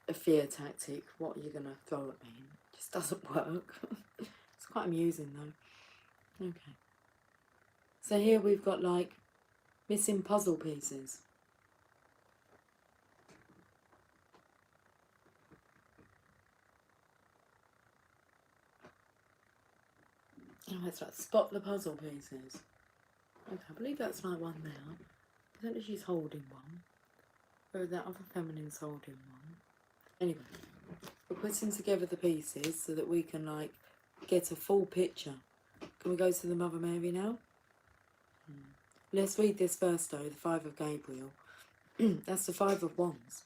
a fear tactic. What are you going to throw at me? It just doesn't work. It's quite amusing though. Okay. So here we've got like missing puzzle pieces. Oh, it's like spot the puzzle pieces. Okay, I believe that's like one there. I don't know if she's holding one. Or that other feminine's holding one. Anyway, we're putting together the pieces so that we can like get a full picture. Can we go to the Mother Mary now? Let's read this first though, the Five of Gabriel. That's the Five of Wands.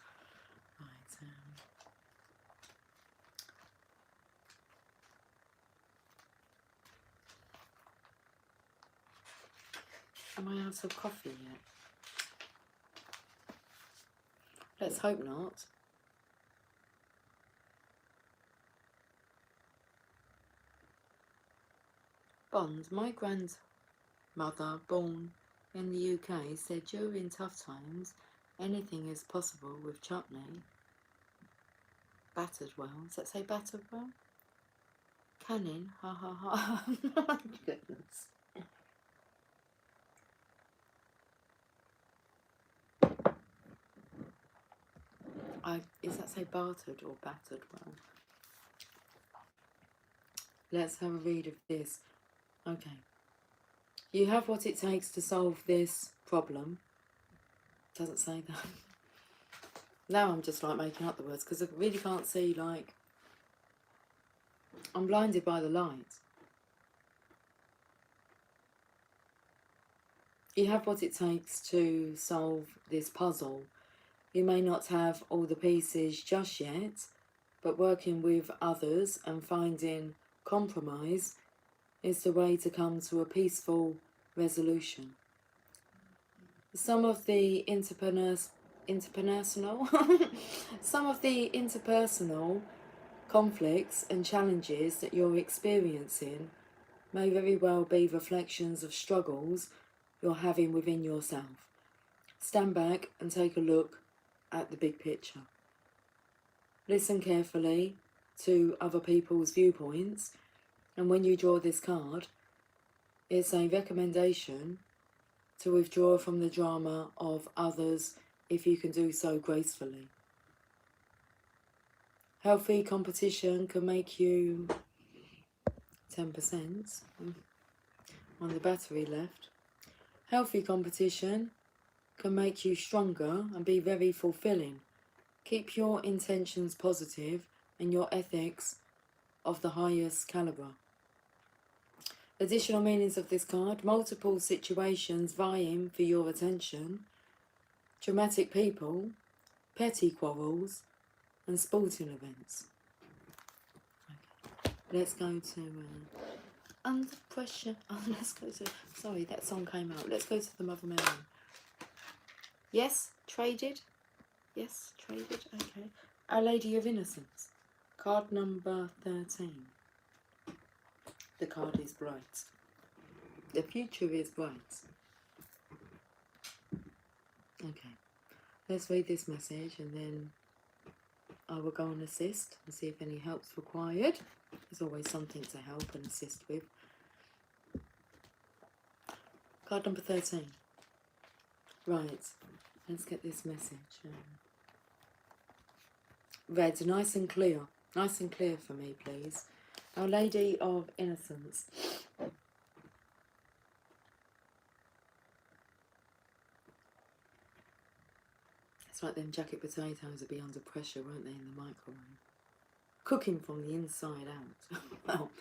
Right, am I out of coffee yet? Let's hope not. Bonds, my grandmother, born in the UK, said during tough times, anything is possible with chutney. Battered well. Does that say battered well? Canning, ha ha ha. Goodness. Does that say bartered or battered well? Let's have a read of this. Okay. You have what it takes to solve this problem. Doesn't say that. Now I'm just like making up the words because I really can't see, like, I'm blinded by the light. You have what it takes to solve this puzzle. You may not have all the pieces just yet, but working with others and finding compromise is the way to come to a peaceful resolution. Some of the interpersonal conflicts and challenges that you're experiencing may very well be reflections of struggles you're having within yourself. Stand back and take a look at the big picture. Listen carefully to other people's viewpoints, and when you draw this card, it's a recommendation to withdraw from the drama of others if you can do so gracefully. Healthy competition can make you 10% on the battery left. Healthy competition can make you stronger and be very fulfilling. Keep your intentions positive and your ethics of the highest calibre. Additional meanings of this card: multiple situations vying for your attention, dramatic people, petty quarrels, and sporting events. Okay. Let's go to Under Pressure. Oh, let's go to, sorry, that song came out. Let's go to the Mother Mary. Yes, traded. Yes, traded. Okay. Our Lady of Innocence. Card number 13. The card is bright. The future is bright. Okay. Let's read this message and then I will go and assist and see if any help's required. There's always something to help and assist with. Card number 13. Right. Let's get this message. Red, nice and clear. Nice and clear for me, please. Our Lady of Innocence. It's like them jacket potatoes would be under pressure, won't they, in the microwave? Cooking from the inside out. Well.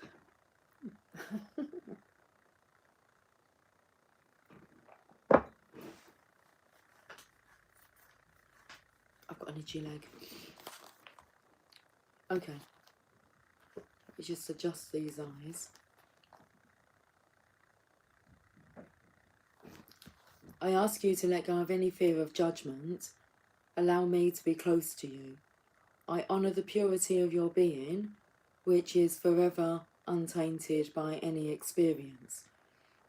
I've got an itchy leg. Okay. Let me just adjust these eyes. I ask you to let go of any fear of judgment allow me to be close to you. I honour the purity of your being, which is forever untainted by any experience.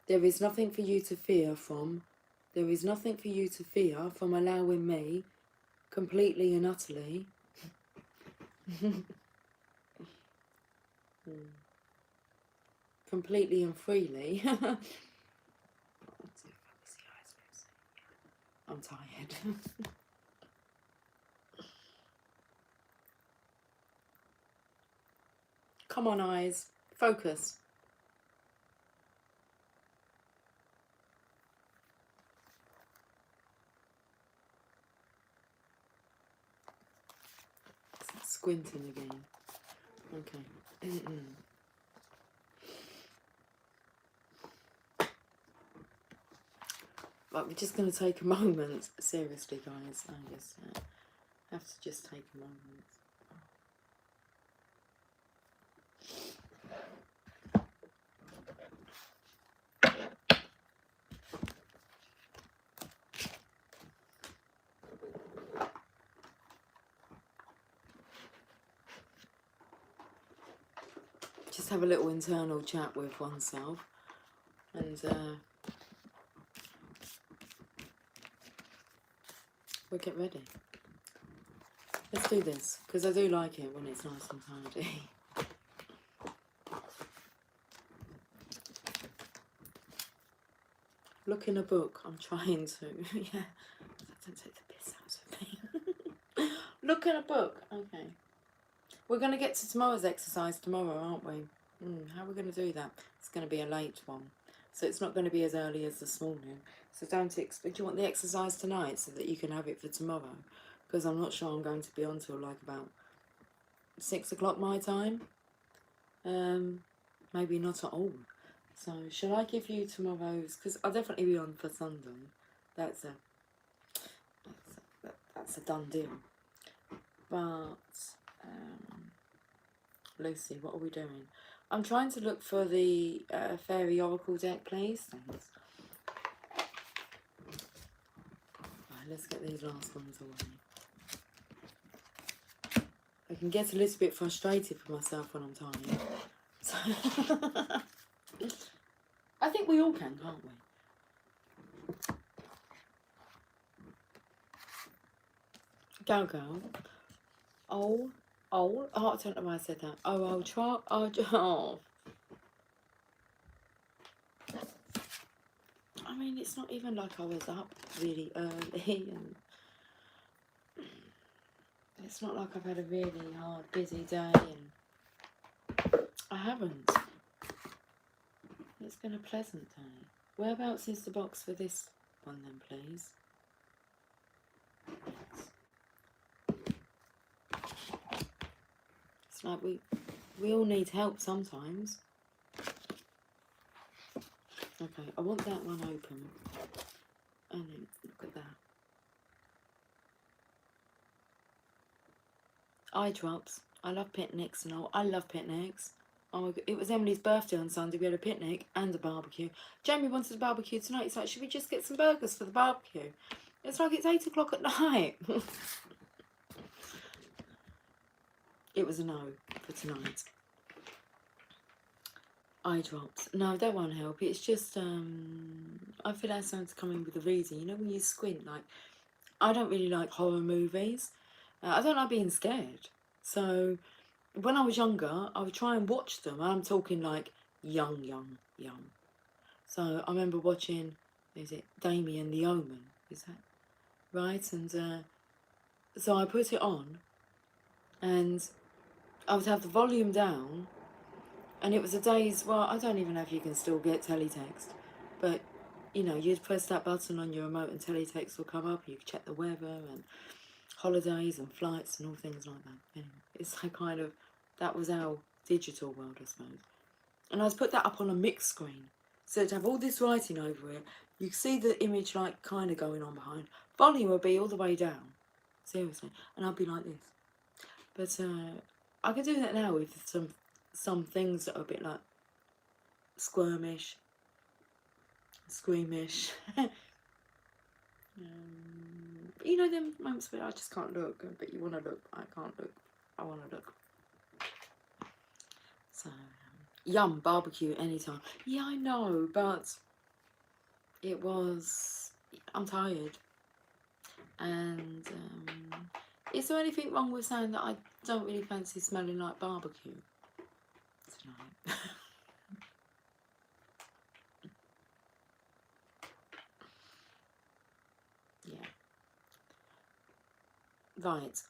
There is nothing for you to fear from. There is nothing for you to fear from allowing me completely and utterly completely and freely. I'm tired. Come on, eyes. Focus. Squinting again. Okay. Right, we're just going to take a moment. Seriously, guys. I just have to just take a moment. Just have a little internal chat with oneself. And we'll get ready. Let's do this, because I do like it when it's nice and tidy. Look in a book. I'm trying to. Yeah. Don't take the piss out of me. Look in a book. Okay. We're going to get to tomorrow's exercise tomorrow, aren't we? How are we going to do that? It's going to be a late one. So it's not going to be as early as this morning. So don't expect... Do you want the exercise tonight so that you can have it for tomorrow? Because I'm not sure I'm going to be on till like about 6 o'clock my time. Maybe not at all. So shall I give you tomorrow's? Because I'll definitely be on for Sunday. That's a done deal. But Lucy, what are we doing? I'm trying to look for the Fairy Oracle deck, please. Thanks. Right, let's get these last ones away. I can get a little bit frustrated with myself when I'm tired. So I think we all can, can't we? Go, girl. Oh, I don't know why I said that. Oh, I'll try. Oh. I mean, it's not even like I was up really early, and it's not like I've had a really hard, busy day, and I haven't. It's been a pleasant day. Whereabouts is the box for this one then, please? It's like we all need help sometimes. Okay, I want that one open. And then look at that. Eye drops. I love picnics and all. I love picnics. Oh my God. It was Emily's birthday on Sunday. We had a picnic and a barbecue. Jamie wanted a barbecue tonight. It's like, should we just get some burgers for the barbecue? It's like it's 8 o'clock at night. It was a no for tonight. Eye drops. No, that won't help. It's just, I feel that sounds coming with a reason. You know when you squint, like, I don't really like horror movies. I don't like being scared. So when I was younger, I would try and watch them. I'm talking like young. So I remember watching, is it Damien the Omen? Is that right? And so I put it on, and I would have the volume down, and it was a day's, well, I don't even know if you can still get teletext, but you know, you'd press that button on your remote and teletext will come up, and you could check the weather and holidays and flights and all things like that. Anyway, it's like kind of, that was our digital world, I suppose. And I was put that up on a mixed screen, so to have all this writing over it, you can see the image like kind of going on behind. Volume would be all the way down, seriously, and I'd be like this. But I could do that now with some things that are a bit like squirmish, squeamish. You know them moments where I just can't look, but you want to look, I can't look, I want to look. So, yum, barbecue anytime. Yeah, I know, but it was, I'm tired. And is there anything wrong with saying that I don't really fancy smelling like barbecue tonight? Yeah. Right.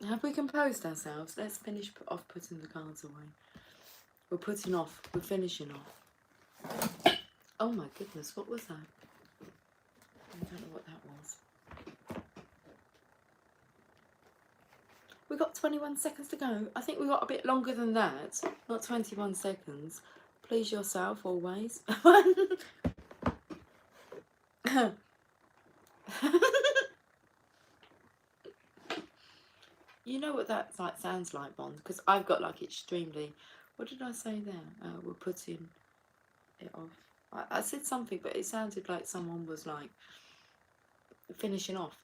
Have we composed ourselves? Let's finish off putting the cards away. We're putting off. We're finishing off. Oh my goodness, what was that? I don't know what that was. We've got 21 seconds to go. I think we got a bit longer than that. Not 21 seconds. Please yourself always. You know what that like sounds like, Bond? Because I've got like extremely. What did I say there? We're putting it off. I said something, but it sounded like someone was like finishing off,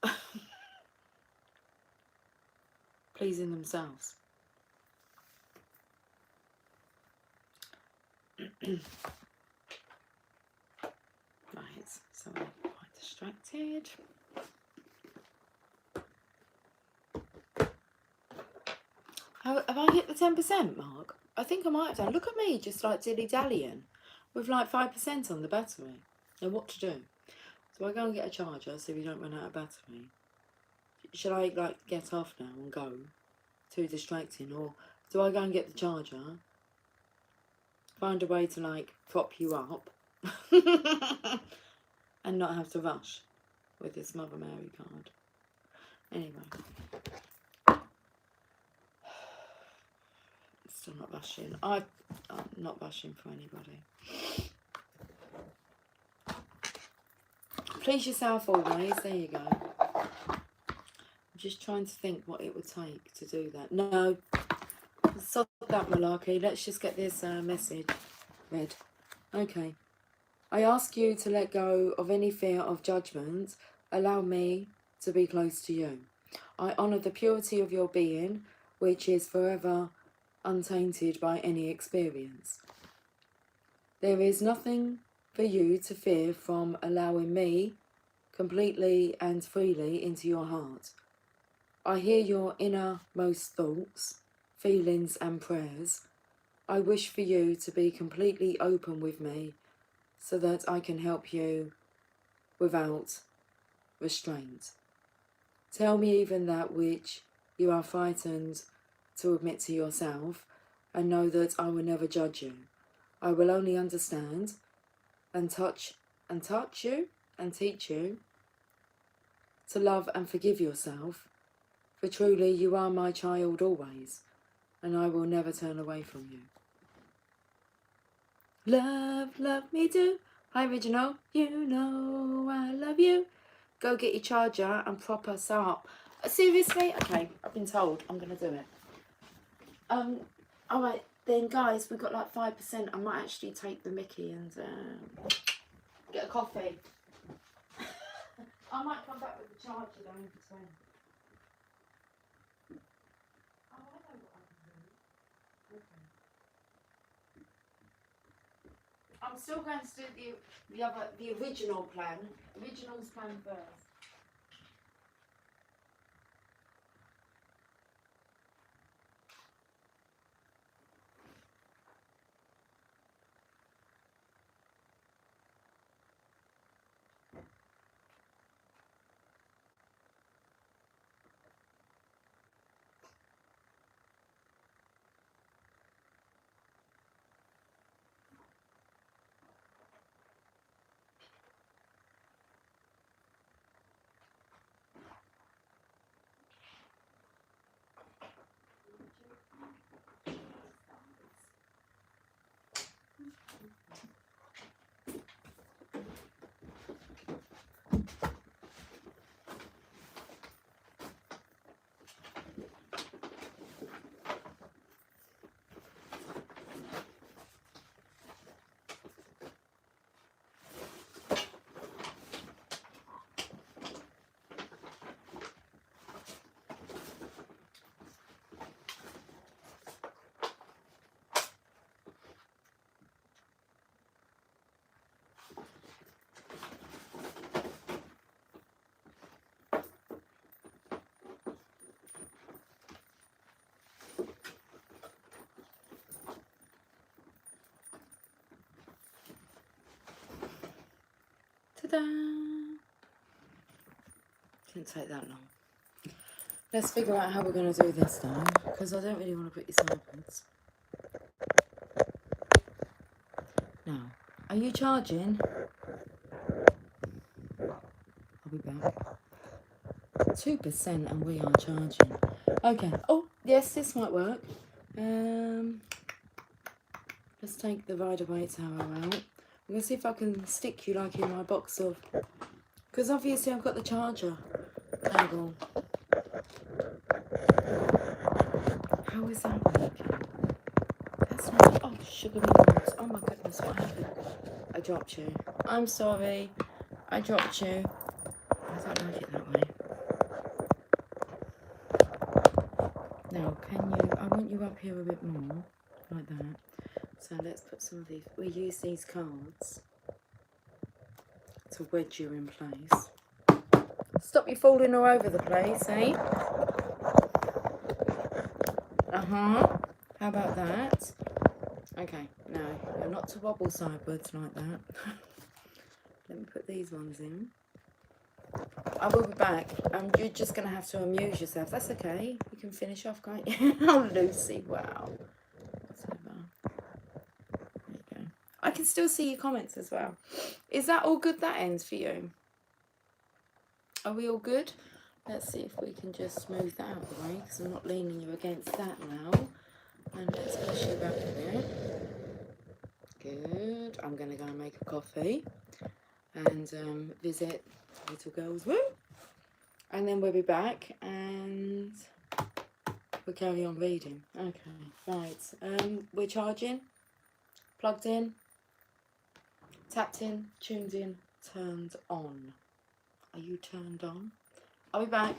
pleasing themselves. Right, so I'm quite distracted. Have I hit the 10% mark? I think I might have done. Look at me, just like dilly-dallying with like 5% on the battery. Now what to do? So I go and get a charger so we don't run out of battery. Should I like get off now and go? Too distracting. Or do I go and get the charger, find a way to like prop you up and not have to rush with this Mother Mary card? Anyway. Still not rushing. I'm not rushing for anybody. Please yourself always. There you go. I'm just trying to think what it would take to do that. No, stop that malarkey. Let's just get this message read. Okay. I ask you to let go of any fear of judgment. Allow me to be close to you. I honour the purity of your being, which is forever untainted by any experience. There is nothing for you to fear from allowing me completely and freely into your heart. I hear your innermost thoughts, feelings and prayers. I wish for you to be completely open with me so that I can help you without restraint. Tell me even that which you are frightened to admit to yourself, and know that I will never judge you. I will only understand and touch you and teach you to love and forgive yourself, for truly you are my child always, and I will never turn away from you. Love, love me do. Hi Original, you know I love you. Go get your charger and prop us up. Seriously? Okay, I've been told I'm going to do it. Alright then guys, we've got like 5%. I might actually take the mickey and get a coffee. I might come back with the charger though in between. Oh, I know what I can do. Okay. I'm still going to do the original plan. Original's plan first. Ta-da! Didn't take that long. Let's figure out how we're going to do this though, because I don't really want to put you sideways. Now, are you charging? I'll be back. 2% and we are charging. Okay. Oh, yes, this might work. Let's take the Rider-Waite tower out. I'm going to see if I can stick you like in my box of... Because obviously I've got the charger cable. How is that working? That's not... Oh, sugar noodles. Oh my goodness, what happened? I dropped you. I'm sorry. I dropped you. I don't like it that way. Now, can you... I want you up here a bit more. Like that. So let's put some of these... We use these cards to wedge you in place. Stop you falling all over the place, eh? How about that? Okay, no, you're not to wobble sideways like that. Let me put these ones in. I will be back. You're just going to have to amuse yourself. That's okay. You can finish off, can't you? Oh, Lucy, wow. Whatever. There you go. I can still see your comments as well. Is that all good, that ends for you? Are we all good? Let's see if we can just smooth that out of the way, because I'm not leaning you against that now. And let's push you back a bit. Good. I'm going to go and make a coffee and visit little girl's room. And then we'll be back and we'll carry on reading. Okay, right. We're charging, plugged in, tapped in, tuned in, turned on. Are you turned on? I'll be back.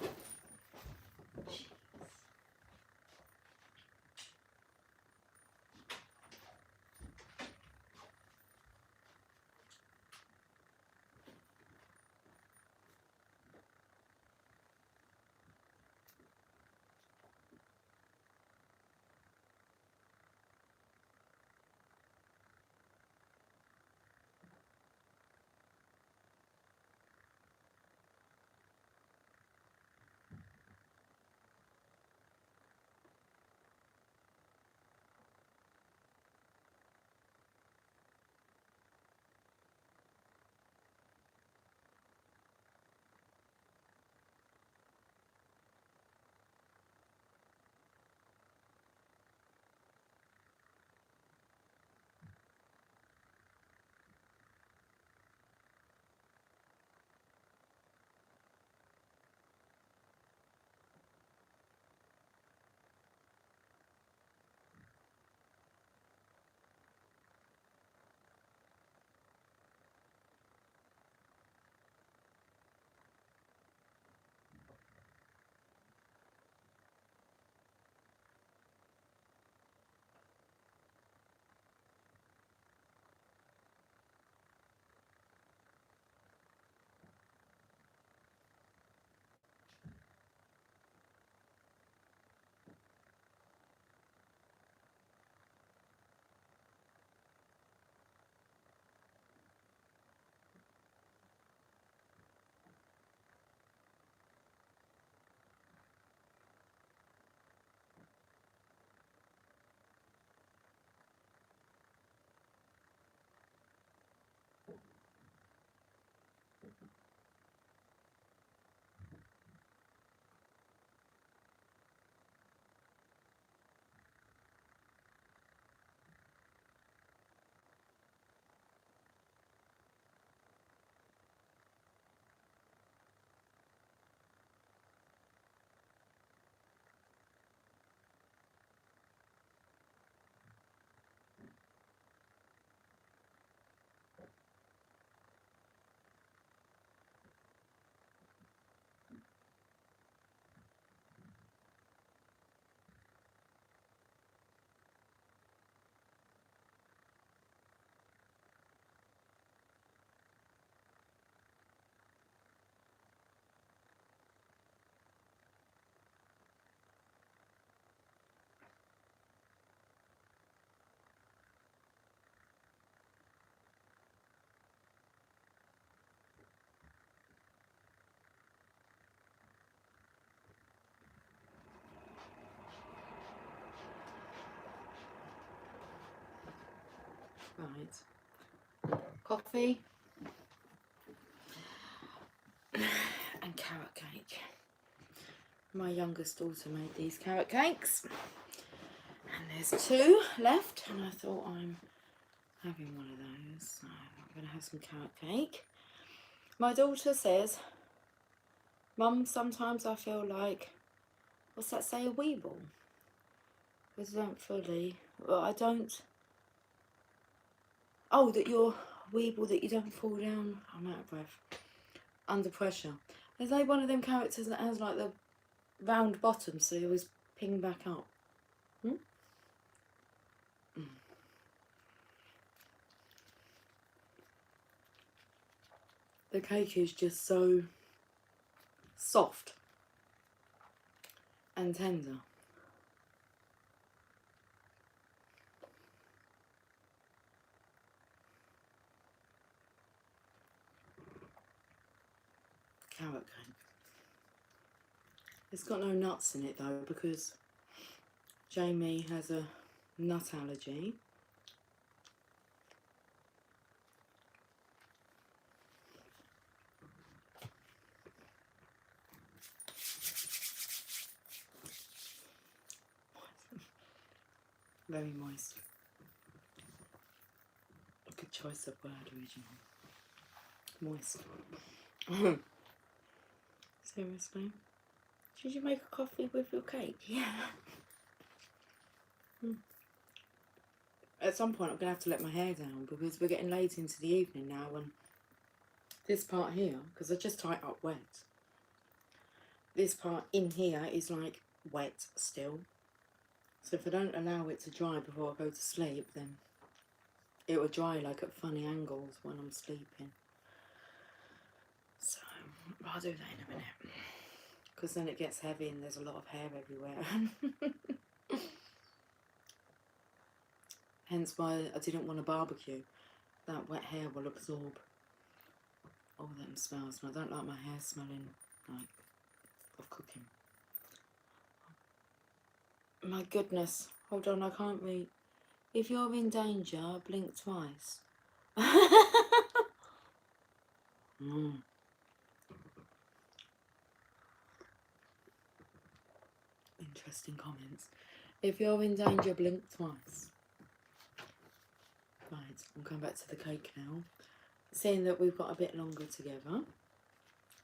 Right. Coffee and carrot cake. My youngest daughter made these carrot cakes. And there's 2 left, and I thought I'm having one of those. So I'm going to have some carrot cake. My daughter says, Mum, sometimes I feel like, what's that say, a weeble? Because I don't fully, well, I don't, oh, that you're a weeble, that you don't fall down, I'm out of breath, under pressure. Is they one of them characters that has like the round bottom, so you always ping back up? Hmm? Mm. The cake is just so soft and tender. Carrot cake. It's got no nuts in it though, because Jamie has a nut allergy. Very moist. Good choice of word, original. Moist. Seriously? Should you make a coffee with your cake? Yeah. At some point I'm going to have to let my hair down, because we're getting late into the evening now, and this part here, because I just tie it up wet, this part in here is like wet still. So if I don't allow it to dry before I go to sleep, then it will dry like at funny angles when I'm sleeping. So I'll do that in a minute, because then it gets heavy and there's a lot of hair everywhere. Hence why I didn't want to barbecue. That wet hair will absorb all them smells, and I don't like my hair smelling like of cooking. My goodness, hold on, I can't read. If you're in danger, blink twice. Interesting comments. If you're in danger, blink twice. Right, I'm coming back to the cake now. Seeing that we've got a bit longer together.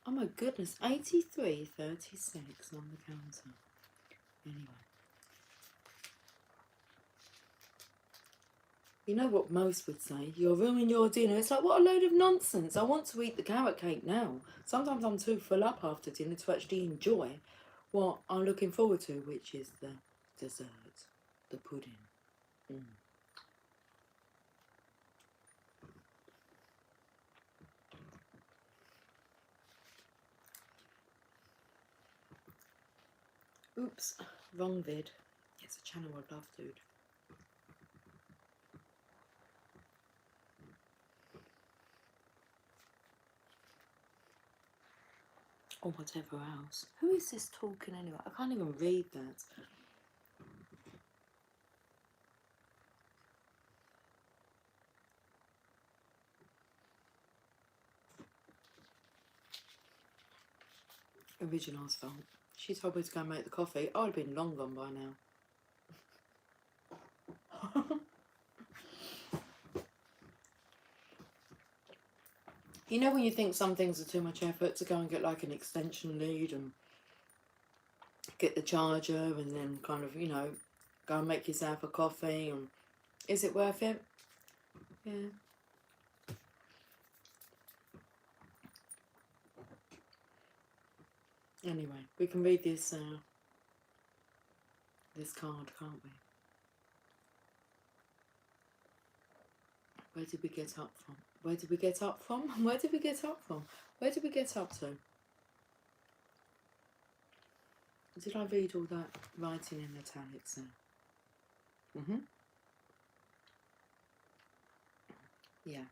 Oh my goodness, 83.36 on the counter. Anyway. You know what most would say? You're ruining your dinner. It's like, what a load of nonsense. I want to eat the carrot cake now. Sometimes I'm too full up after dinner to actually enjoy what I'm looking forward to, which is the dessert, the pudding. Oops, wrong vid. It's a channel I love, dude. Or whatever else. Who is this talking anyway? I can't even read that. Original's fault. She told me to go and make the coffee. I would have been long gone by now. You know when you think some things are too much effort to go and get like an extension lead and get the charger and then kind of, you know, go and make yourself a coffee, and is it worth it? Yeah. Anyway, we can read this this card, can't we? Where did we get up from? Where did we get up from? Where did we get up from? Where did we get up to? Did I read all that writing in italics there? Yeah.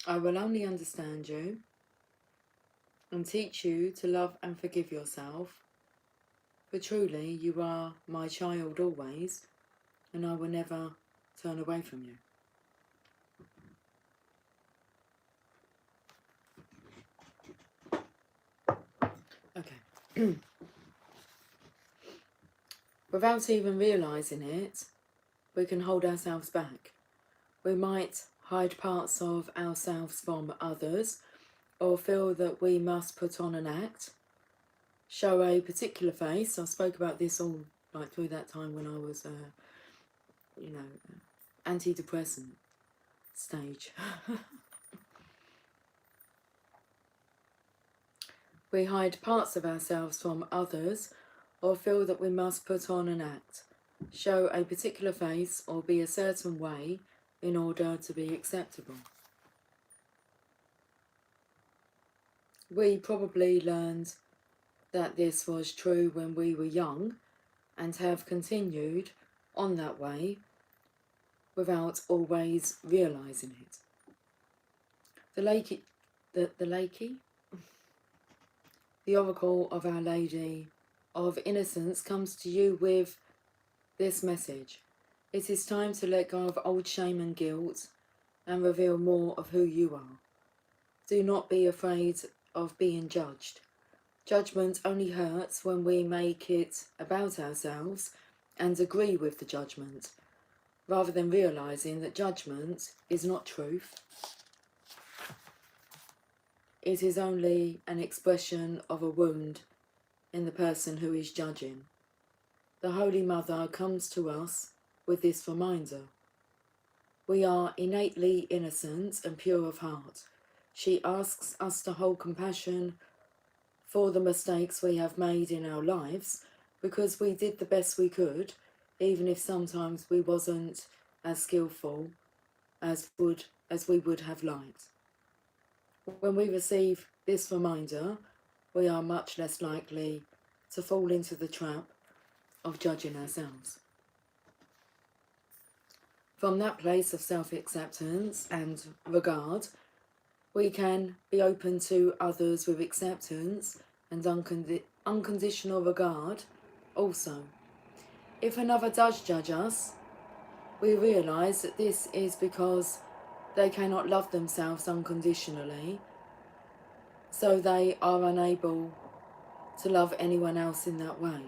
I will only understand you and teach you to love and forgive yourself but truly you are my child always, and I will never turn away from you. Okay. Without even realising it, we can hold ourselves back. We might hide parts of ourselves from others, or feel that we must put on an act, show a particular face. I spoke about this all like through that time when I was, antidepressant stage. We hide parts of ourselves from others, or feel that we must put on an act, show a particular face, or be a certain way in order to be acceptable. We probably learned that this was true when we were young and have continued on that way without always realising it. The Oracle of Our Lady of Innocence comes to you with this message. It is time to let go of old shame and guilt and reveal more of who you are. Do not be afraid of being judged. Judgment only hurts when we make it about ourselves and agree with the judgment, rather than realising that judgment is not truth. It is only an expression of a wound in the person who is judging. The Holy Mother comes to us with this reminder. We are innately innocent and pure of heart. She asks us to hold compassion for the mistakes we have made in our lives, because we did the best we could, even if sometimes we wasn't as skillful as we would have liked. When we receive this reminder, we are much less likely to fall into the trap of judging ourselves. From that place of self-acceptance and regard, we can be open to others with acceptance and unconditional regard also. If another does judge us, we realise that this is because they cannot love themselves unconditionally, so they are unable to love anyone else in that way.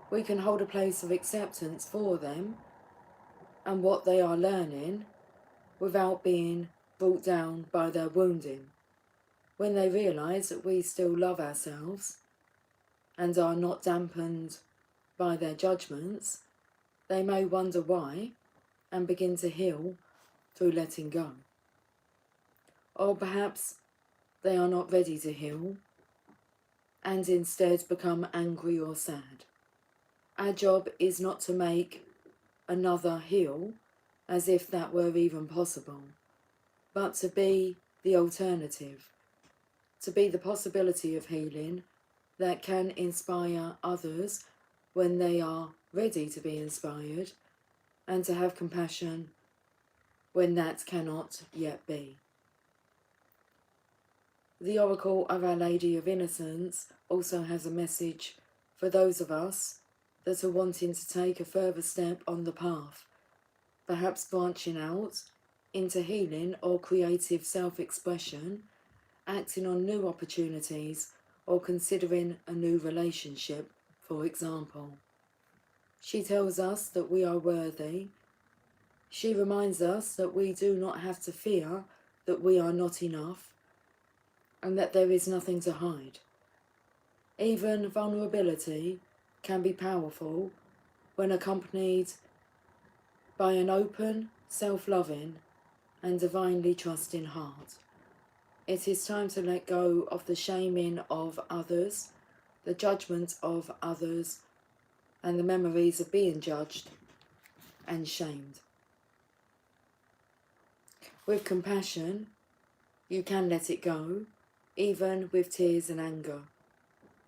We can hold a place of acceptance for them and what they are learning without being brought down by their wounding. When they realise that we still love ourselves and are not dampened by their judgments, they may wonder why and begin to heal through letting go. Or perhaps they are not ready to heal and instead become angry or sad. Our job is not to make another heal, as if that were even possible, but to be the alternative, to be the possibility of healing that can inspire others when they are ready to be inspired, and to have compassion when that cannot yet be. The Oracle of Our Lady of Innocence also has a message for those of us that are wanting to take a further step on the path, perhaps branching out into healing or creative self-expression, acting on new opportunities, or considering a new relationship, for example. She tells us that we are worthy. She reminds us that we do not have to fear that we are not enough, and that there is nothing to hide. Even vulnerability can be powerful when accompanied by an open, self-loving and divinely trusting heart. It is time to let go of the shaming of others, the judgment of others, and the memories of being judged and shamed. With compassion, you can let it go, even with tears and anger.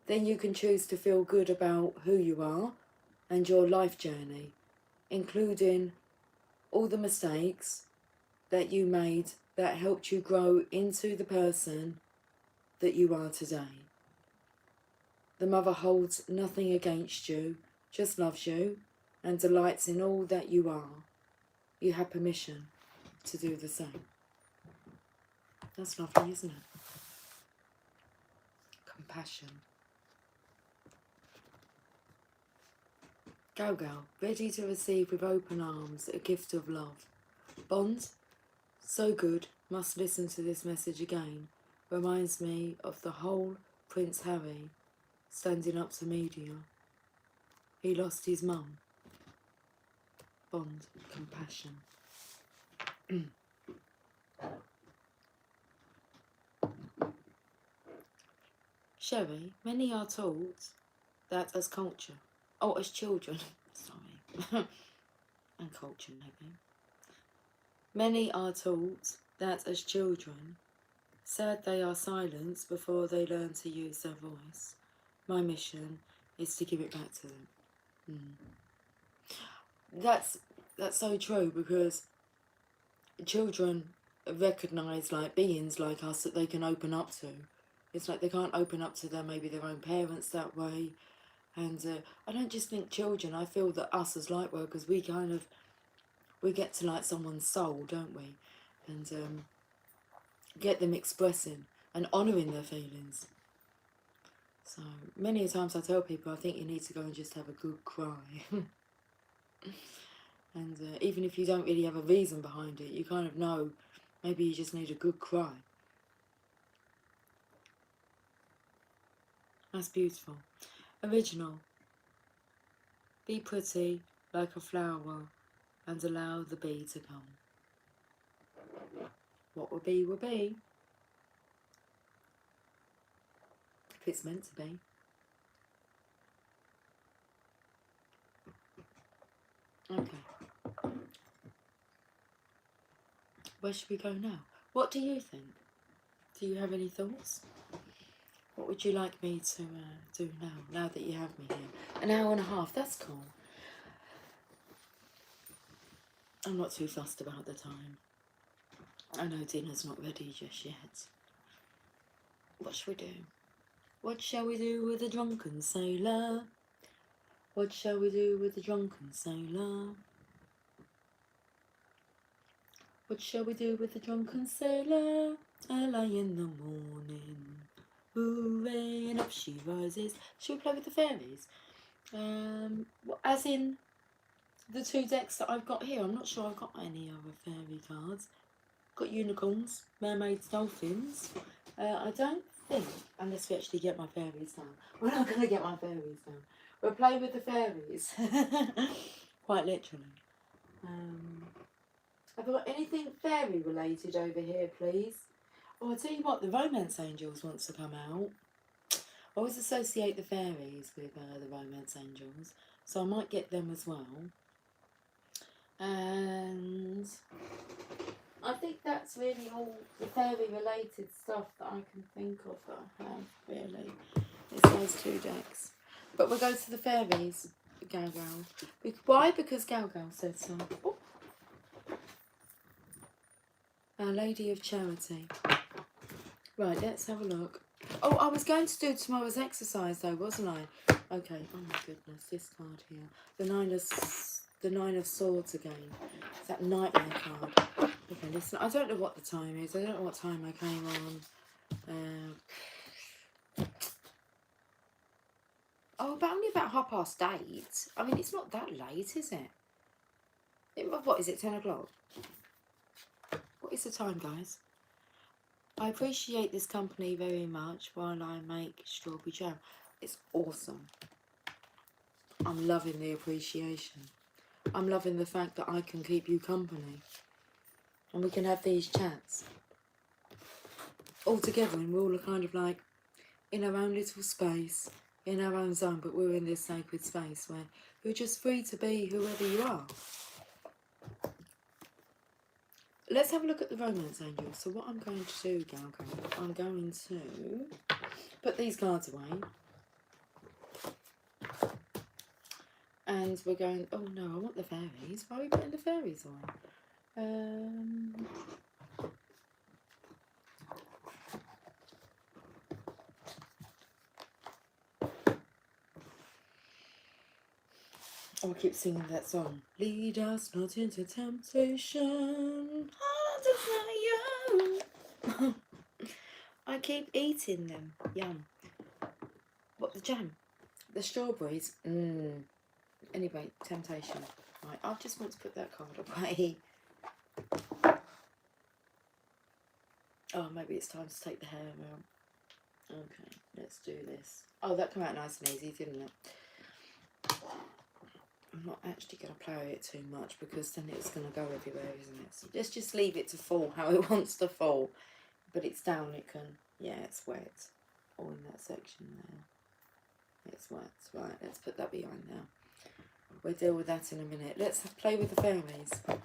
Then you can choose to feel good about who you are and your life journey, including all the mistakes that you made that helped you grow into the person that you are today. The mother holds nothing against you, just loves you and delights in all that you are. You have permission to do the same. That's lovely, isn't it? Compassion. Galgal, ready to receive with open arms a gift of love. Bond, so good, must listen to this message again. Reminds me of the whole Prince Harry standing up to media. He lost his mum. Bond, compassion. Sherry, many are taught that as culture, as children, sorry, and culture maybe. Many are taught that as children, sad they are silenced before they learn to use their voice. My mission is to give it back to them. That's so true, because children recognise like beings like us that they can open up to. It's like they can't open up to maybe their own parents that way. And I don't just think children, I feel that us as light workers, we get to like someone's soul, don't we? And get them expressing and honouring their feelings. So many times I tell people, I think you need to go and just have a good cry. And even if you don't really have a reason behind it, you kind of know maybe you just need a good cry. That's beautiful. Original. Be pretty like a flower and allow the bee to come. What will be, will be. If it's meant to be. Okay. Where should we go now? What do you think? Do you have any thoughts? What would you like me to do now that you have me here? An hour and a half, that's cool. I'm not too fussed about the time. I know dinner's not ready just yet. What shall we do? What shall we do with a drunken sailor? What shall we do with a drunken sailor? What shall we do with a drunken sailor? Early in the morning, hooray, and up she rises. Should we play with the fairies? As in the 2 decks that I've got here. I'm not sure I've got any other fairy cards. Got unicorns, mermaids, dolphins. I don't think, unless we actually get my fairies down. We're not going to get my fairies down. We'll play with the fairies. Quite literally. Have I got anything fairy related over here, please? Oh, I'll tell you what, the Romance Angels wants to come out. I always associate the fairies with the Romance Angels, so I might get them as well. And I think that's really all the fairy related stuff that I can think of that I have, really. It's those 2 decks. But we'll go to the fairies, Galgal. Why? Because Galgal said so. Oh. Our Lady of Charity. Right, let's have a look. Oh, I was going to do tomorrow's exercise though, wasn't I? Okay, oh my goodness, this card here. The Nine of Swords again. It's that nightmare card. Okay, listen, I don't know what the time is. I don't know what time I came on. But only about 8:30. I mean, it's not that late, is it? What is it, 10 o'clock? What is the time, guys? I appreciate this company very much while I make strawberry jam. It's awesome. I'm loving the appreciation. I'm loving the fact that I can keep you company. And we can have these chats all together, and we're all kind of like in our own little space, in our own zone, but we're in this sacred space where you're just free to be whoever you are. Let's have a look at the Romance Angels. So what I'm going to do, Galgal, I'm going to put these cards away. And we're going, oh no, I want the fairies. Why are we putting the fairies away? Oh, I keep singing that song. Lead us not into temptation. I keep eating them. Yum. What, the jam? The strawberries? Anyway, temptation. Right, I just want to put that card away. Oh, maybe it's time to take the hair out. Okay, let's do this. Oh, that came out nice and easy, didn't it? I'm not actually going to play it too much because then it's going to go everywhere, isn't it? So let's just leave it to fall how it wants to fall. But it's down, it can... Yeah, it's wet. All in that section there. It's wet. Right, let's put that behind now. We'll deal with that in a minute. Let's play with the fairies. Oh.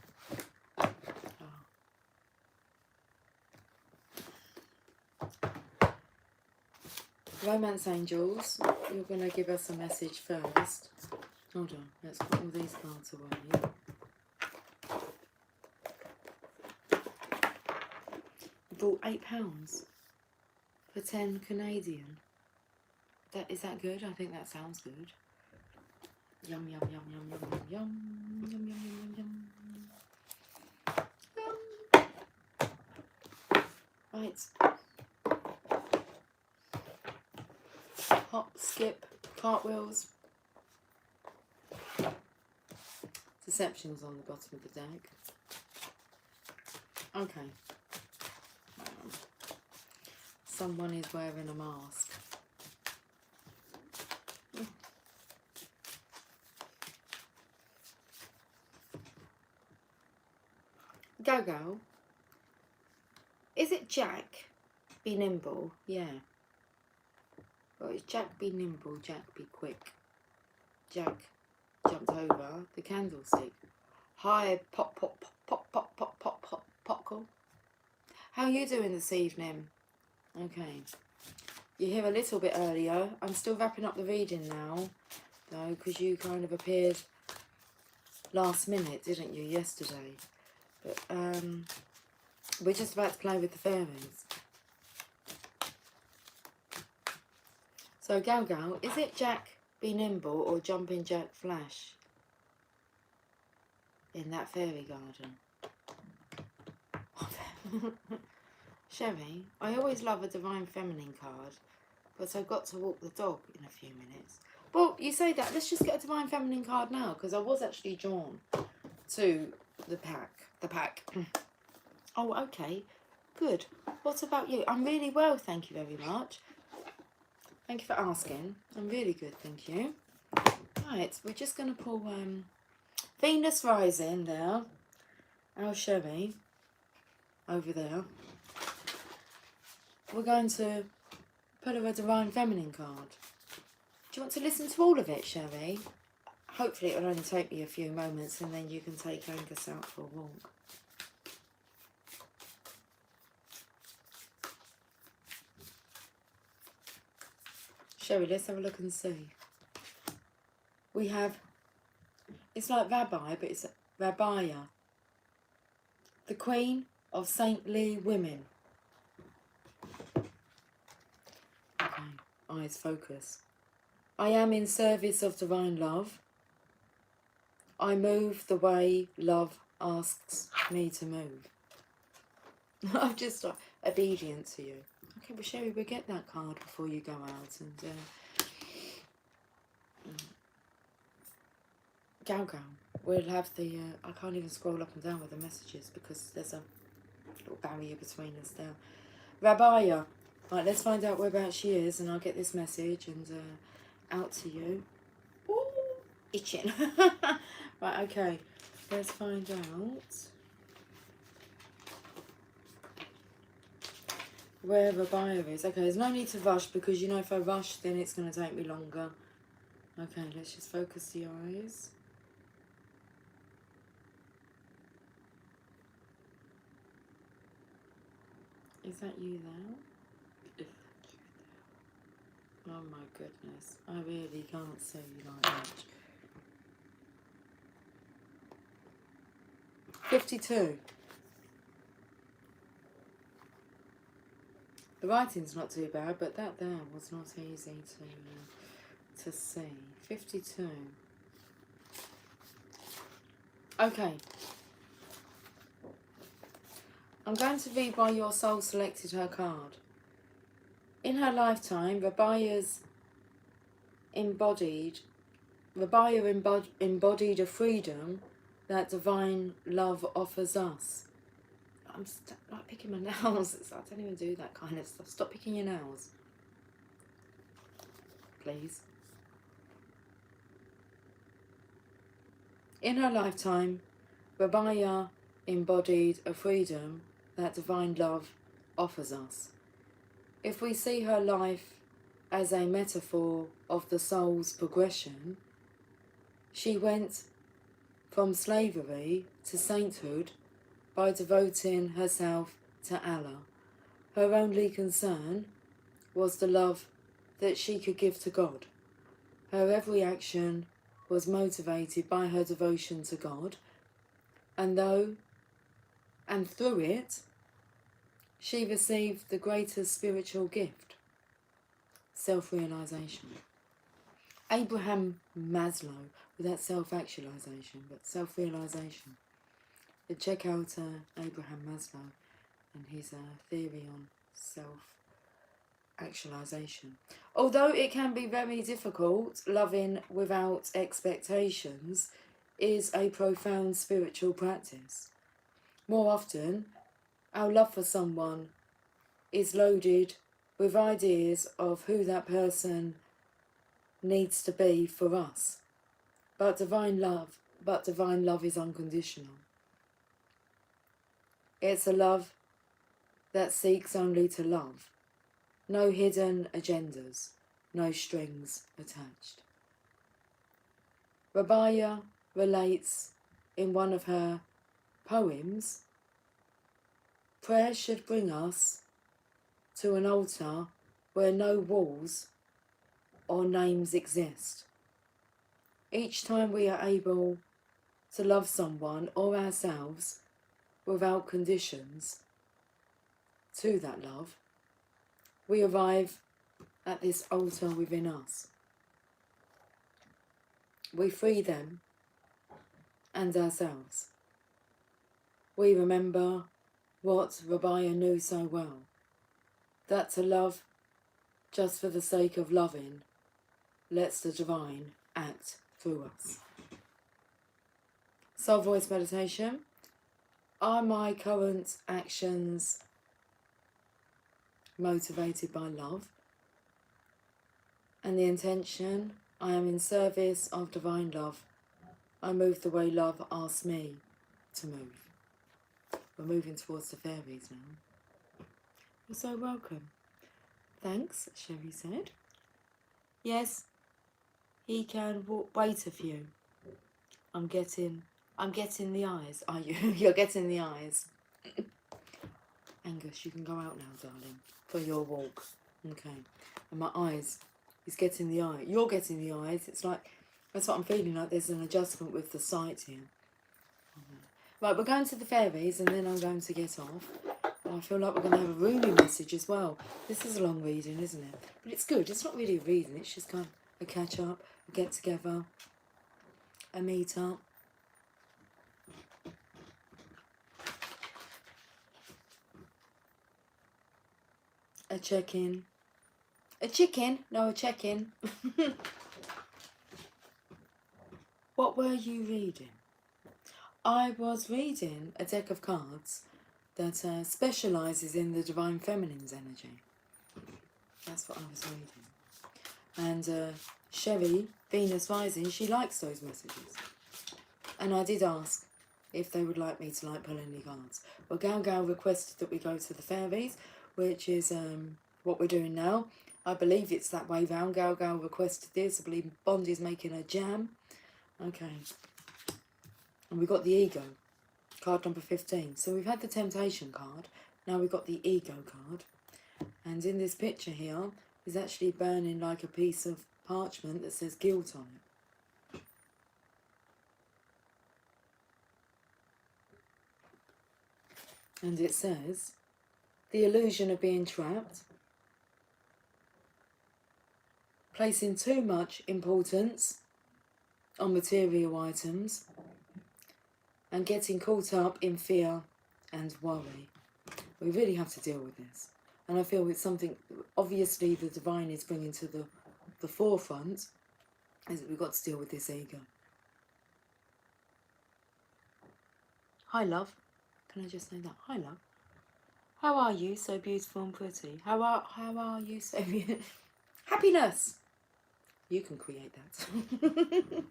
Romance angels, you're going to give us a message first. Hold on, let's put all these cards away. You bought £8 for 10 Canadian. Is that good? I think that sounds good. Yum yum yum yum yum yum yum yum yum yum yum. Right. Hop, skip, cartwheels. Deception's on the bottom of the deck. Okay. Someone is wearing a mask. Go. Is it Jack? Be nimble. Yeah. Well, it's Jack be nimble, Jack be quick. Jack jumped over the candlestick. Hi, pop, pop, pop, pop, pop, pop, pop, popcorn. How are you doing this evening? Okay. You're here a little bit earlier. I'm still wrapping up the reading now, though, because you kind of appeared last minute, didn't you, yesterday? But, we're just about to play with the fairies. So, Gal, is it Jack be nimble or jumping Jack Flash in that fairy garden? Sherry, I always love a Divine Feminine card, but I've got to walk the dog in a few minutes. Well, you say that. Let's just get a Divine Feminine card now, because I was actually drawn to the pack. Oh, okay. Good. What about you? I'm really well, thank you very much. Thank you for asking. I'm really good, thank you. Right, we're just going to pull Venus Rising there. Our Sherry over there. We're going to put her a Divine Feminine card. Do you want to listen to all of it, Sherry? Hopefully it'll only take me a few moments and then you can take Angus out for a walk. Sherry, let's have a look and see. We have, it's like Rabbi, but it's Rabbiah. The Queen of Saintly Women. Okay, eyes focus. I am in service of divine love. I move the way love asks me to move. I'm just obedient to you. Okay, well, Sherry, we'll get that card before you go out. And Gal, we'll have the... I can't even scroll up and down with the messages because there's a little barrier between us there. Rabbiah. Right, let's find out whereabouts she is and I'll get this message and out to you. Ooh, itching. Right, okay. Let's find out where Rabbiah is. Okay, there's no need to rush because you know if I rush then it's going to take me longer. Okay, let's just focus the eyes. Is that you there? Oh my goodness, I really can't see like that. 52. The writing's not too bad, but that there was not easy to see. 52. Okay. I'm going to read why your soul selected her card. In her lifetime, Rabaya embodied a freedom that divine love offers us. I'm like picking my nails. I don't even do that kind of stuff. Stop picking your nails, please. In her lifetime, Rabaya embodied a freedom that divine love offers us. If we see her life as a metaphor of the soul's progression, she went from slavery to sainthood by devoting herself to Allah. Her only concern was the love that she could give to God. Her every action was motivated by her devotion to God, and through it, she received the greatest spiritual gift, self-realization. Abraham Maslow, without self-actualization, but self-realization. Check out Abraham Maslow and his theory on self-actualization. Although it can be very difficult, loving without expectations is a profound spiritual practice. More often, our love for someone is loaded with ideas of who that person needs to be for us. But divine love is unconditional. It's a love that seeks only to love. No hidden agendas, no strings attached. Rabaya relates in one of her poems, prayer should bring us to an altar where no walls or names exist. Each time we are able to love someone or ourselves without conditions to that love, we arrive at this altar within us. We free them and ourselves. We remember what Rabaya knew so well, that to love just for the sake of loving lets the divine act through us. Soul Voice Meditation. Are my current actions motivated by love? And the intention, I am in service of divine love. I move the way love asks me to move. We're moving towards the fairies now. You're so welcome. Thanks, Sherry said. Yes, he can wait a few. I'm getting the eyes. Are you? You're getting the eyes. Angus, you can go out now, darling, for your walk. Okay. And my eyes. He's getting the eye. You're getting the eyes. It's like, that's what I'm feeling like. There's an adjustment with the sight here. Right, we're going to the fairies and then I'm going to get off. And I feel like we're going to have a Rumi message as well. This is a long reading, isn't it? But it's good. It's not really a reading. It's just kind of a catch up, a get together, a meet up. A check-in. A chicken? No, a check-in. What were you reading? I was reading a deck of cards that specialises in the Divine Feminine's energy. That's what I was reading. And Sherry, Venus Rising, she likes those messages. And I did ask if they would like me to pull any cards. Well, Gal requested that we go to the fairies, which is what we're doing now. I believe it's that way round. Gal requested this. I believe Bondi's making a jam. Okay. And we got the ego, card number 15. So we've had the temptation card. Now we've got the ego card. And in this picture here is actually burning like a piece of parchment that says guilt on it. And it says, the illusion of being trapped, placing too much importance on material items, and getting caught up in fear and worry. We really have to deal with this. And I feel it's something, obviously, the divine is bringing to the forefront, is that we've got to deal with this ego. Hi, love. Can I just say that? Hi, love. How are you? So beautiful and pretty. How are you? So beautiful. Happiness. You can create that.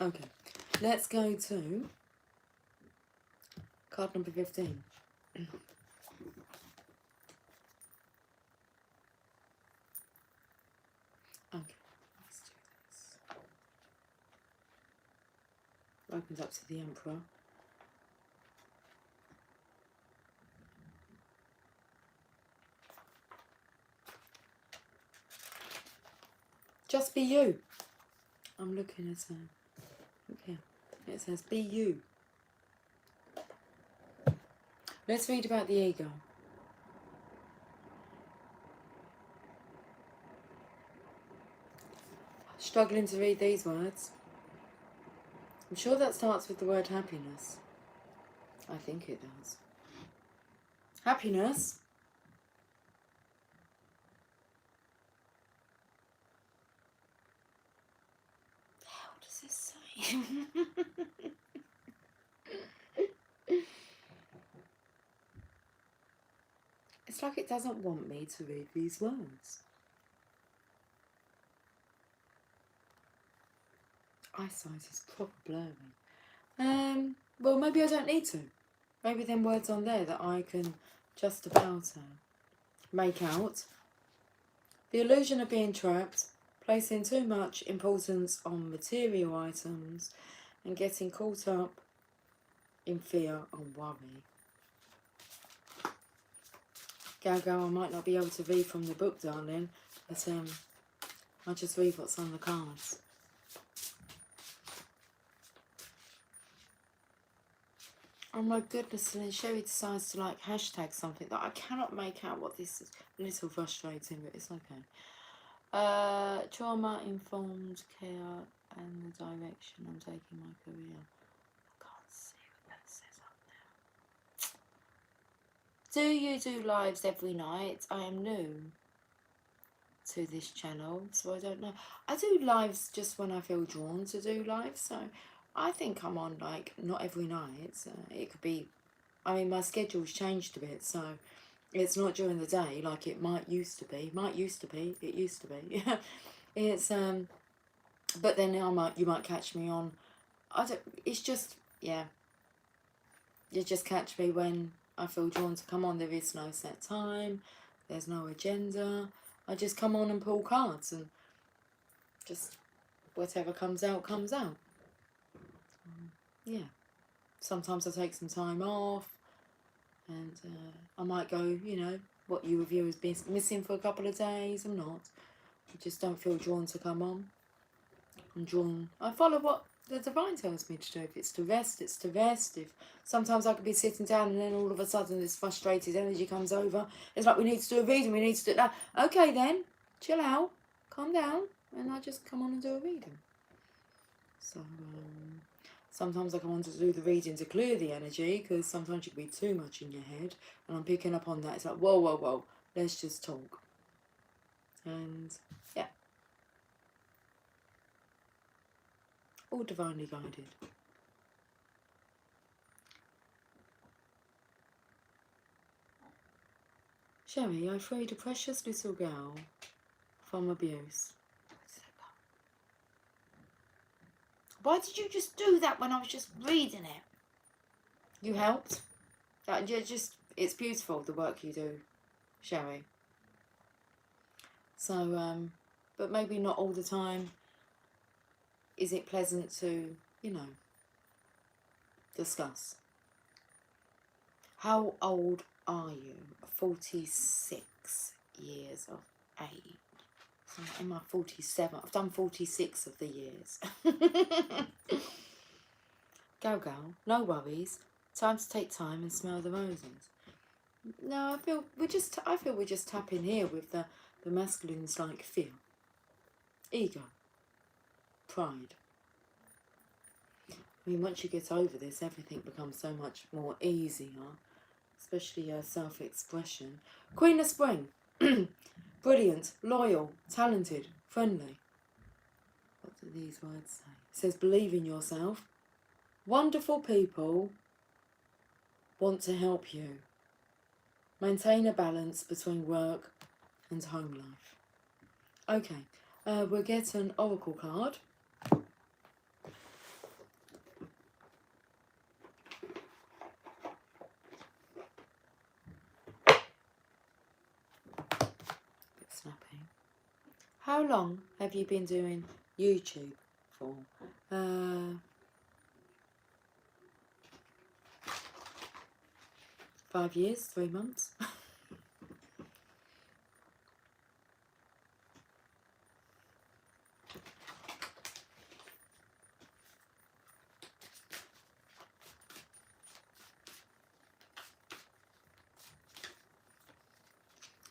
Okay. Let's go to card number 15. Okay, let's do this. Opens up to the Emperor. Just be you. I'm looking at okay. It says be you. Let's read about the ego. Struggling to read these words. I'm sure that starts with the word happiness. I think it does. Happiness. The hell does this say? It's like it doesn't want me to read these words. Eyesight is proper blurry. Well, maybe I don't need to. Maybe them words on there that I can just about make out. The illusion of being trapped, placing too much importance on material items, and getting caught up in fear and worry. Gago, I might not be able to read from the book, darling, but I'll just read what's on the cards. Oh my goodness, and then Sherry decides to like hashtag something that I cannot make out what this is. A little frustrating, but it's okay. Trauma-informed care and the direction I'm taking my career. I can't see what that says up there. Do you do lives every night? I am new to this channel, so I don't know. I do lives just when I feel drawn to do lives, so I think I'm on like not every night. It could be, I mean, my schedule's changed a bit, so it's not during the day like it used to be. It used to be. It's but then you might catch me on. It's just, yeah. You just catch me when I feel drawn to come on. There is no set time. There's no agenda. I just come on and pull cards and just whatever comes out, comes out. Yeah. Sometimes I take some time off and I might go, you know, what you review has been missing for a couple of days. I'm not. I just don't feel drawn to come on. I'm drawn. I follow what the divine tells me to do. If it's to rest, it's to rest. If sometimes I could be sitting down and then all of a sudden this frustrated energy comes over. It's like we need to do a reading, we need to do that. Okay then, chill out, calm down, and I just come on and do a reading. So sometimes I come on to do the reading to clear the energy, because sometimes you can be too much in your head, and I'm picking up on that. It's like, whoa, whoa, whoa, let's just talk. And yeah. All divinely guided. Sherry, I freed a precious little girl from abuse. Why did you just do that when I was just reading it? You helped. It's beautiful, the work you do, Sherry. So, but maybe not all the time is it pleasant to, you know, discuss. How old are you? 46 years of age. So I'm in my 47. I've done 46 of the years. Go, no worries. Time to take time and smell the roses. No, I feel we're just tapping here with the masculines like fear, ego, pride, I mean, once you get over this, everything becomes so much more easier, especially your self-expression. Queen of Spring. Brilliant, loyal, talented, friendly. What do these words say? It says believe in yourself. Wonderful people want to help you. Maintain a balance between work and home life. Okay, we'll get an oracle card. Bit snappy. How long have you been doing YouTube for? 5 years, 3 months.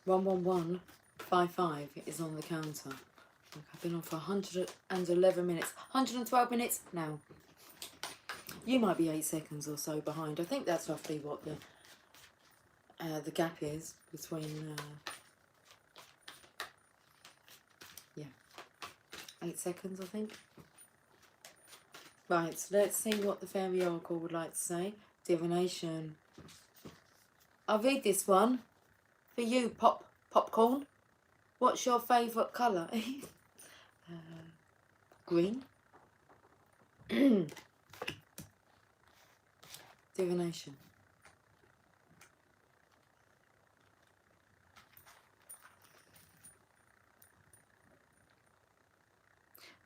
11155 is on the counter. Look, I've been on for 111 minutes. 112 minutes now. You might be 8 seconds or so behind. I think that's roughly what the gap is between, 8 seconds, I think. Right, so let's see what the Fairy Oracle would like to say. Divination. I'll read this one for you, Popcorn. What's your favourite colour? Green. Divination.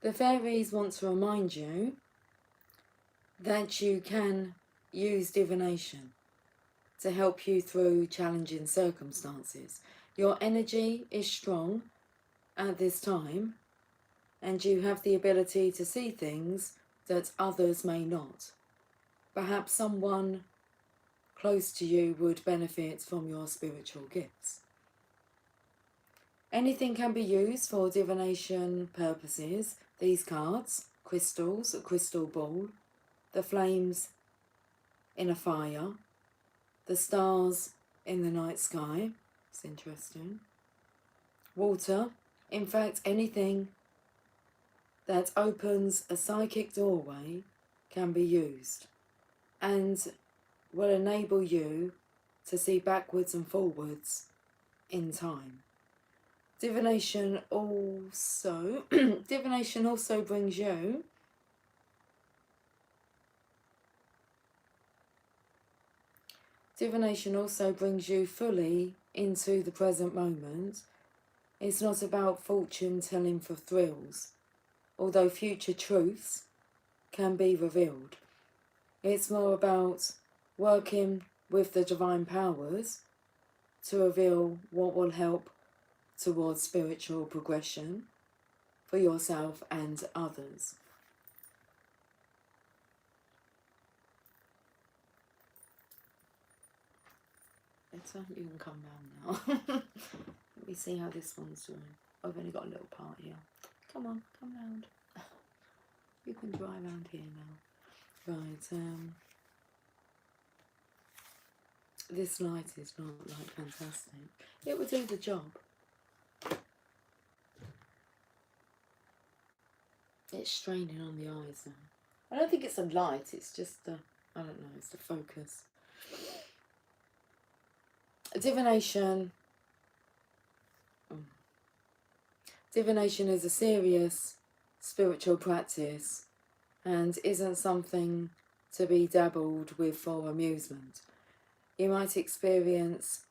The fairies want to remind you that you can use divination to help you through challenging circumstances. Your energy is strong at this time, and you have the ability to see things that others may not. Perhaps someone close to you would benefit from your spiritual gifts. Anything can be used for divination purposes. These cards, crystals, a crystal ball, the flames in a fire, the stars in the night sky. It's interesting. Water. In fact, anything that opens a psychic doorway can be used and will enable you to see backwards and forwards in time. Divination also brings you fully into the present moment. It's not about fortune telling for thrills, although future truths can be revealed. It's more about working with the divine powers to reveal what will help towards spiritual progression for yourself and others. Better, you can come down now. Let me see how this one's doing. I've only got a little part here. Come on, come round. You can dry around here now. Right, this light is not like fantastic. It would do the job. It's straining on the eyes now. I don't think it's a light, it's just the, I don't know, it's the focus. Divination. Divination is a serious spiritual practice and isn't something to be dabbled with for amusement. You might experience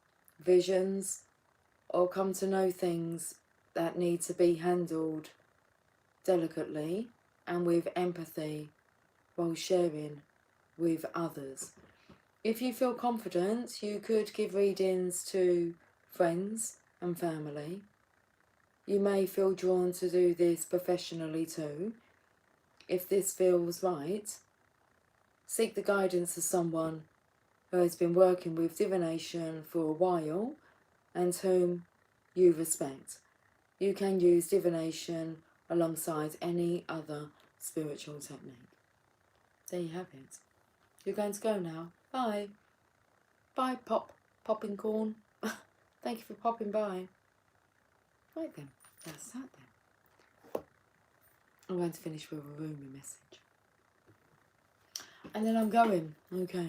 visions or come to know things that need to be handled delicately and with empathy while sharing with others. If you feel confident, you could give readings to friends and family. You may feel drawn to do this professionally too. If this feels right, seek the guidance of someone who has been working with divination for a while and whom you respect. You can use divination alongside any other spiritual technique. there you have it. You're going to go now. Bye. Bye, popping corn. Thank you for popping by. Right then, that's that then. I'm going to finish with a Rumi message. And then I'm going. Okay.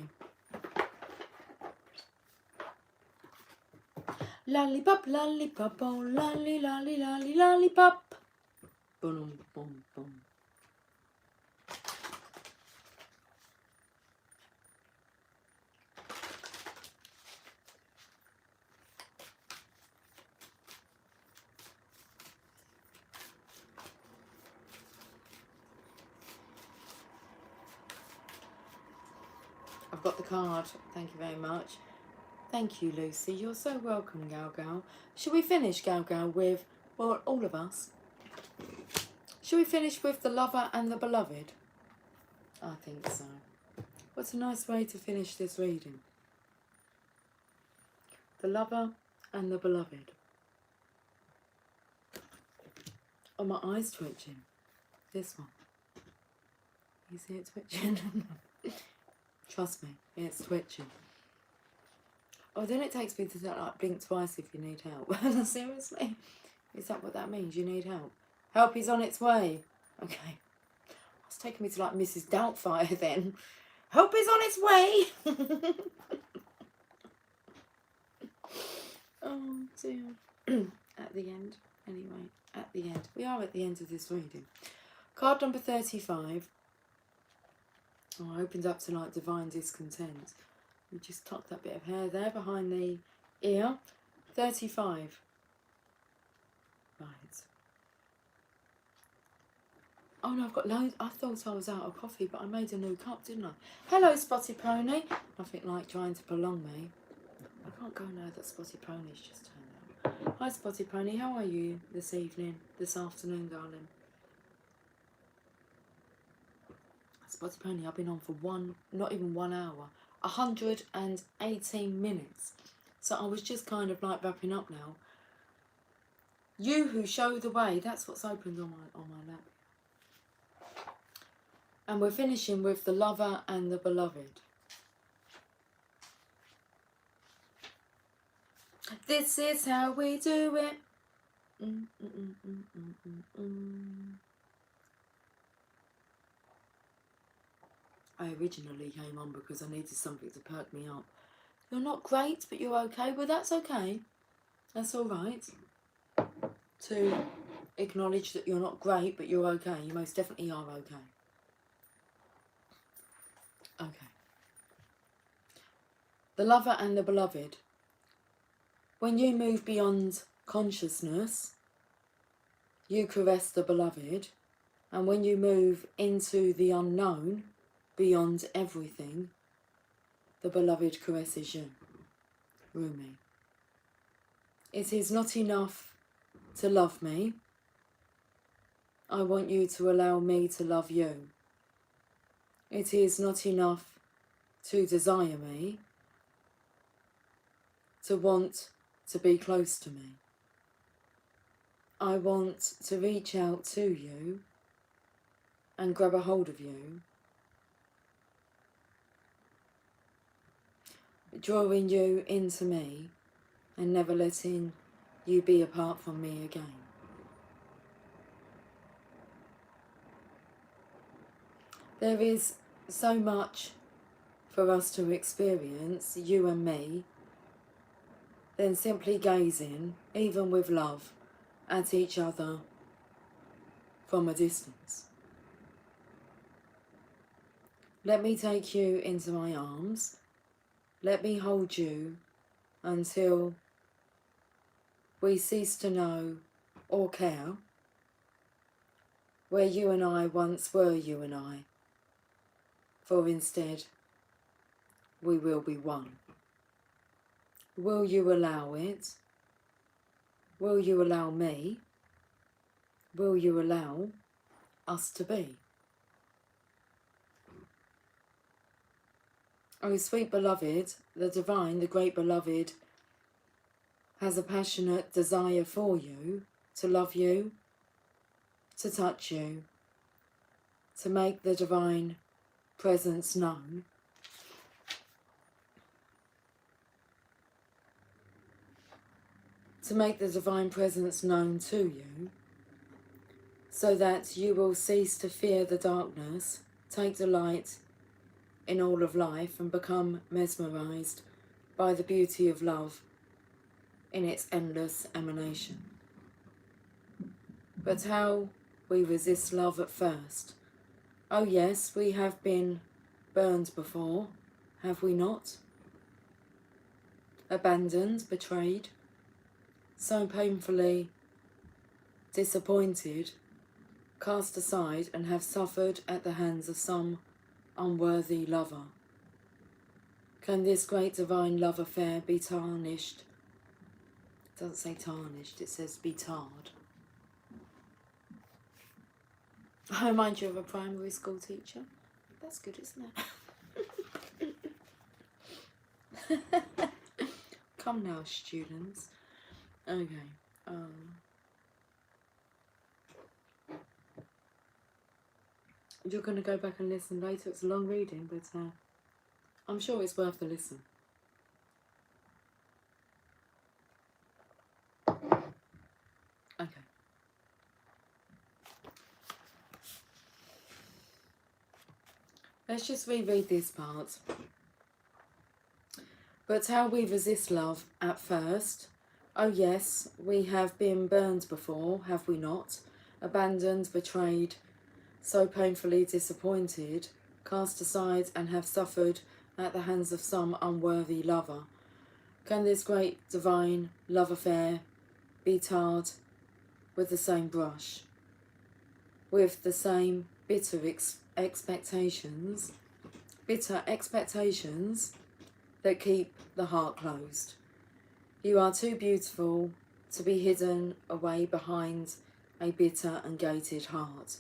Lollipop, lollipop, oh lolly, lolly, lolly, lollipop. Boom, boom, boom. I've got the card. Thank you very much. Thank you, Lucy. You're so welcome, Gal Gal. Shall we finish, Gal Gal, with, well, all of us? Shall we finish with the lover and the beloved? I think so. What's a nice way to finish this reading? The lover and the beloved. Oh, my eye's twitching. This one. You see it twitching? Trust me, it's twitching. Oh, then it takes me to like blink twice if you need help. Seriously? Is that what that means? You need help? Help is on its way. Okay. It's taking me to like Mrs. Doubtfire then. Help is on its way. Oh dear. At the end. Anyway, at the end. We are at the end of this reading. Card number 35. Oh, I opened up to like divine discontent. We just tucked that bit of hair there behind the ear. 35. Right. Oh no, I've got loads. I thought I was out of coffee, but I made a new cup, didn't I? Hello, Spotty Pony. Nothing like trying to prolong me. I can't go now that Spotty Pony's just turned out. Hi, Spotty Pony. How are you this evening, this afternoon, darling? Spotty Pony, I've been on for not even 1 hour. 118 minutes. So I was just kind of like wrapping up now. You who show the way, that's what's opened on my lap. And we're finishing with the lover and the beloved. This is how we do it. I originally came on because I needed something to perk me up. You're not great, but you're okay. Well, that's okay. That's all right. To acknowledge that you're not great, but you're okay. You most definitely are okay. Okay. The lover and the beloved. When you move beyond consciousness, you caress the beloved. And when you move into the unknown, beyond everything, the beloved caresses you. Rumi. It is not enough to love me. I want you to allow me to love you. It is not enough to desire me, to want to be close to me. I want to reach out to you and grab a hold of you, drawing you into me and never letting you be apart from me again. There is so much for us to experience, you and me, than simply gazing, even with love, at each other from a distance. Let me take you into my arms. Let me hold you until we cease to know or care where you and I once were you and I, for instead we will be one. Will you allow it? Will you allow me? Will you allow us to be? Oh, sweet beloved, the divine, the great beloved, has a passionate desire for you, to love you, to touch you, to make the divine presence known, to make the divine presence known to you, so that you will cease to fear the darkness, take delight in all of life, and become mesmerized by the beauty of love in its endless emanation. But how we resist love at first. Oh yes, we have been burned before, have we not? Abandoned, betrayed, so painfully disappointed, cast aside, and have suffered at the hands of some unworthy lover. Can this great divine love affair be tarnished? It doesn't say tarnished, it says be tarred. I remind you of a primary school teacher. That's good, isn't it? Come now, students. Okay. You're going to go back and listen later. It's a long reading, but I'm sure it's worth the listen. Okay. Let's just reread this part. But how we resist love at first. Oh yes, we have been burned before, have we not? Abandoned, betrayed, so painfully disappointed, cast aside, and have suffered at the hands of some unworthy lover. Can this great divine love affair be tarred with the same brush, with the same bitter expectations that keep the heart closed? You are too beautiful to be hidden away behind a bitter and gated heart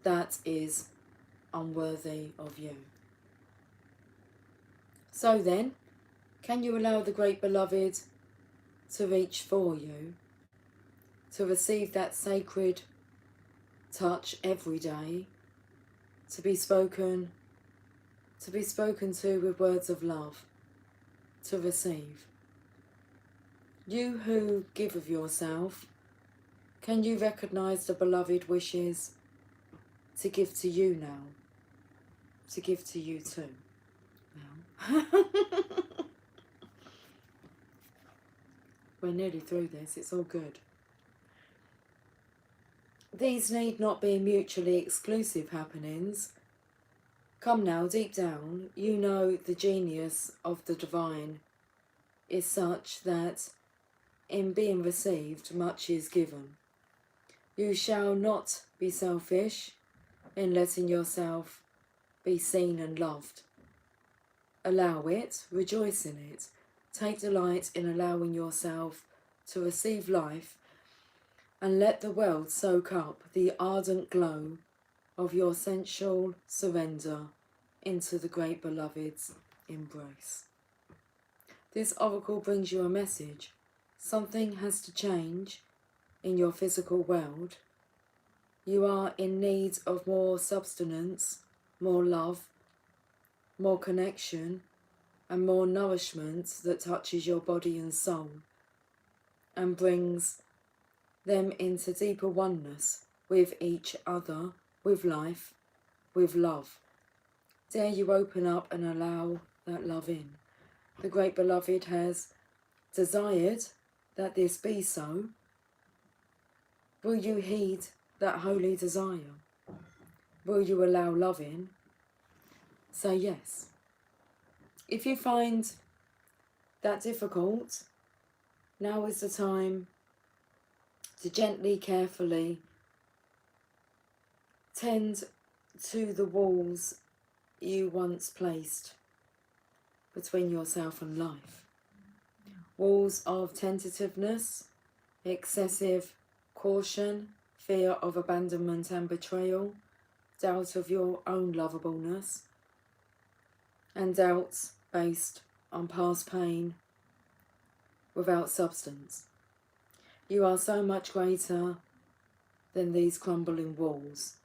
that is unworthy of you. So then, can you allow the great beloved to reach for you, to receive that sacred touch every day, to be spoken to with words of love, to receive? You who give of yourself, can you recognize the beloved wishes to give to you now, to give to you too now? We're nearly through this, it's all good. These need not be mutually exclusive happenings. Come now, deep down, you know the genius of the divine is such that in being received, much is given. You shall not be selfish in letting yourself be seen and loved. Allow it, rejoice in it, take delight in allowing yourself to receive life, and let the world soak up the ardent glow of your sensual surrender into the great beloved's embrace. This oracle brings you a message. Something has to change in your physical world. You are in need of more substance, more love, more connection, and more nourishment that touches your body and soul and brings them into deeper oneness with each other, with life, with love. Dare you open up and allow that love in. The great beloved has desired that this be so. Will you heed that holy desire? Will you allow love in? Say yes. If you find that difficult, now is the time to gently, carefully tend to the walls you once placed between yourself and life. Walls of tentativeness, excessive caution, fear of abandonment and betrayal, doubt of your own lovableness, and doubts based on past pain without substance. You are so much greater than these crumbling walls.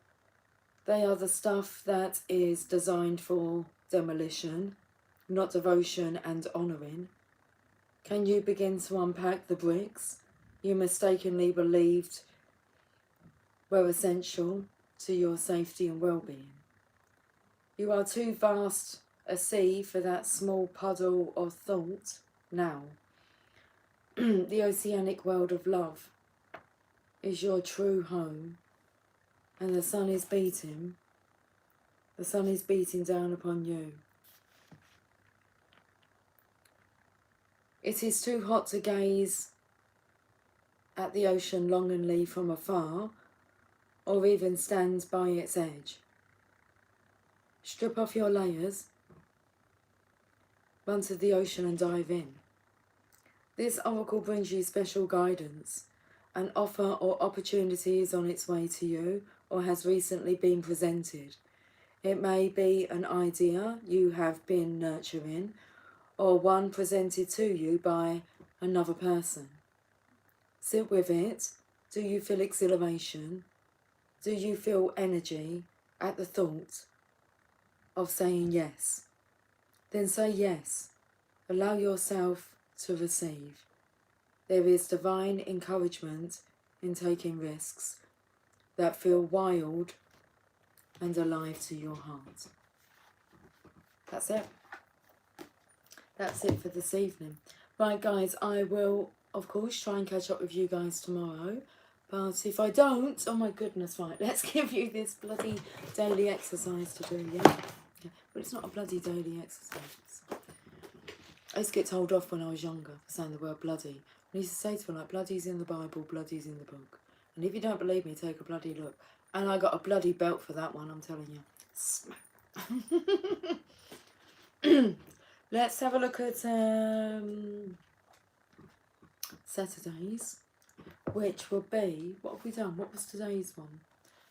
They are the stuff that is designed for demolition, not devotion and honouring. Can you begin to unpack the bricks you mistakenly believed were essential to your safety and well-being? You are too vast a sea for that small puddle of thought now. The oceanic world of love is your true home, and the sun is beating. The sun is beating down upon you. It is too hot to gaze at the ocean longingly from afar, or even stand by its edge. Strip off your layers, run to the ocean and dive in. This oracle brings you special guidance. An offer or opportunity is on its way to you, or has recently been presented. It may be an idea you have been nurturing, or one presented to you by another person. Sit with it. Do you feel exhilaration? Do you feel energy at the thought of saying yes? Then say yes. Allow yourself to receive. There is divine encouragement in taking risks that feel wild and alive to your heart. That's it. That's it for this evening. Right, guys, I will, of course, try and catch up with you guys tomorrow. But if I don't, oh my goodness, right, let's give you this bloody daily exercise to do, yeah? But it's not a bloody daily exercise. I used to get told off when I was younger for saying the word bloody. I used to say to them, like, bloody's in the Bible, bloody's in the book. And if you don't believe me, take a bloody look. And I got a bloody belt for that one, I'm telling you. Smack. Let's have a look at Saturdays, which will be, what have we done? What was today's one?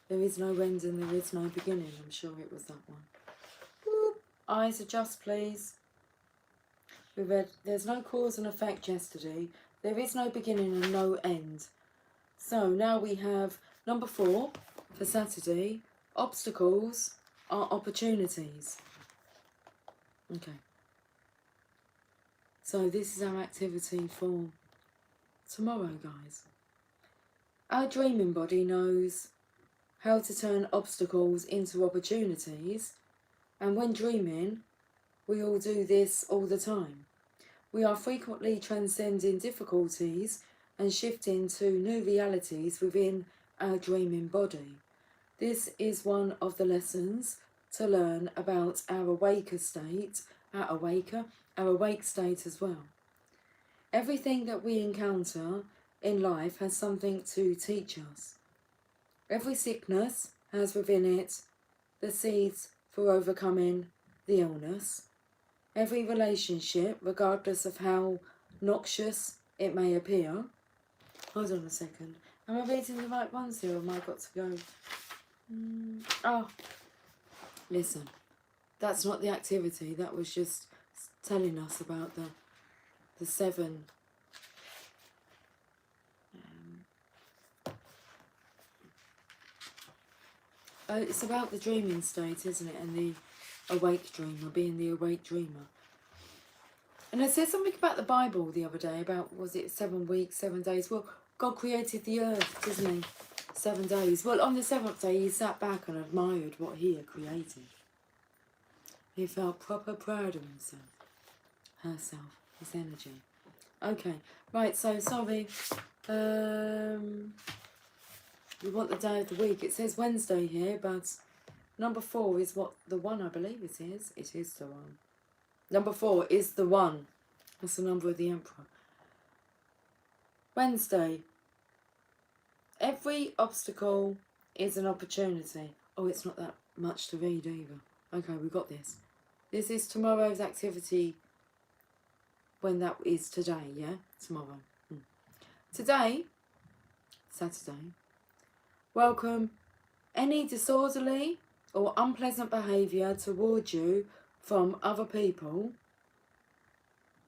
There is no end and there is no beginning. I'm sure it was that one. Whoop. Eyes adjust, please. We read, there's no cause and effect yesterday. There is no beginning and no end. So now we have number 4 for Saturday. Obstacles are opportunities. Okay. So this is our activity for tomorrow, guys. Our dreaming body knows how to turn obstacles into opportunities, and when dreaming, we all do this all the time. We are frequently transcending difficulties and shifting to new realities within our dreaming body. This is one of the lessons to learn about our awake state as well. Everything that we encounter in life has something to teach us. Every sickness has within it the seeds for overcoming the illness. Every relationship, regardless of how noxious it may appear. Hold on a second. Am I reading the right ones here, or have I got to go? Oh, listen. That's not the activity. That was just telling us about the 7. It's about the dreaming state, isn't it? And the awake dreamer, being the awake dreamer. And I said something about the Bible the other day, about, was it 7 weeks, 7 days? Well, God created the earth, doesn't he? 7 days. Well, on the 7th day, he sat back and admired what he had created. He felt proper proud of himself, herself, his energy. Okay, right, so sorry. We want the day of the week. It says Wednesday here, but number 4 is what the one, I believe it is. It is the one. Number 4 is the 1. That's the number of the Emperor. Wednesday. Every obstacle is an opportunity. Oh, it's not that much to read either. Okay, we got this. This is tomorrow's activity. When that is today, yeah? Tomorrow. Today, Saturday, welcome any disorderly or unpleasant behaviour towards you from other people.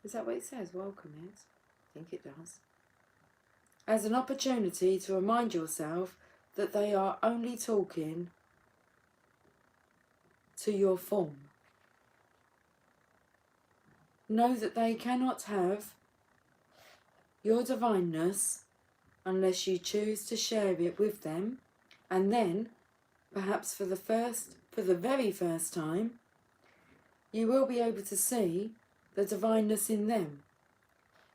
Is that what it says? Welcome it. I think it does. As an opportunity to remind yourself that they are only talking to your form. Know that they cannot have your divineness unless you choose to share it with them, and then, perhaps for the very first time, you will be able to see the divineness in them,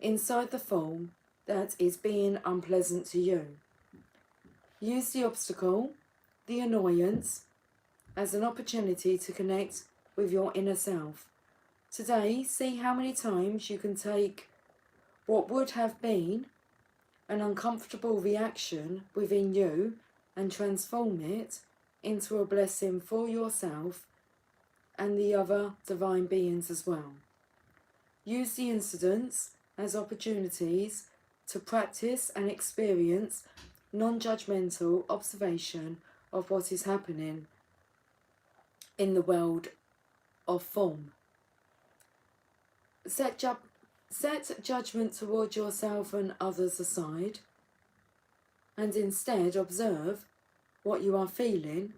inside the form that is being unpleasant to you. Use the obstacle, the annoyance, as an opportunity to connect with your inner self. Today, see how many times you can take what would have been an uncomfortable reaction within you and transform it into a blessing for yourself and the other divine beings as well. Use the incidents as opportunities to practice and experience non-judgmental observation of what is happening in the world of form. Set judgment towards yourself and others aside, and instead observe what you are feeling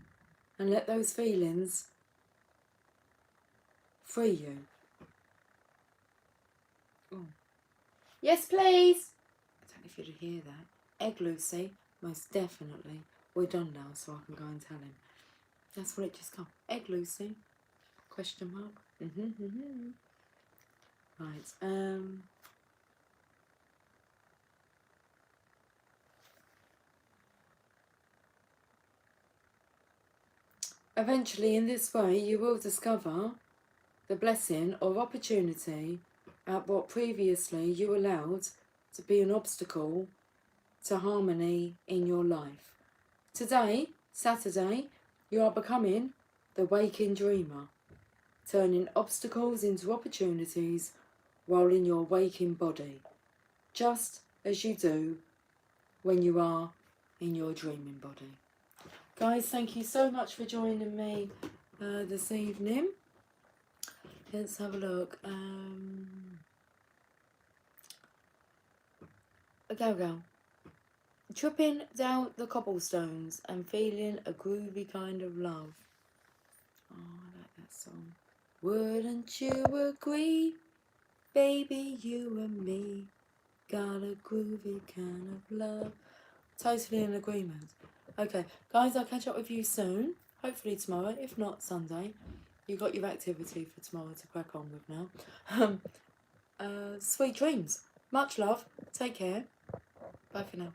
and let those feelings free you. Oh. Yes, please. I don't know if you'd hear that. Egg Lucy, most definitely. We're done now, so I can go and tell him. That's what it just come. Egg Lucy? Question mark. Right. Eventually, in this way, you will discover the blessing or opportunity at what previously you allowed to be an obstacle to harmony in your life. Today, Saturday, you are becoming the waking dreamer, turning obstacles into opportunities while in your waking body, just as you do when you are in your dreaming body. Guys, thank you so much for joining me this evening. Let's have a look. Go. Tripping down the cobblestones and feeling a groovy kind of love. Oh, I like that song. Wouldn't you agree, baby, you and me got a groovy kind of love. Totally in agreement. Okay, guys, I'll catch up with you soon. Hopefully tomorrow, if not Sunday. You got your activity for tomorrow to crack on with now. Sweet dreams. Much love. Take care. Bye for now.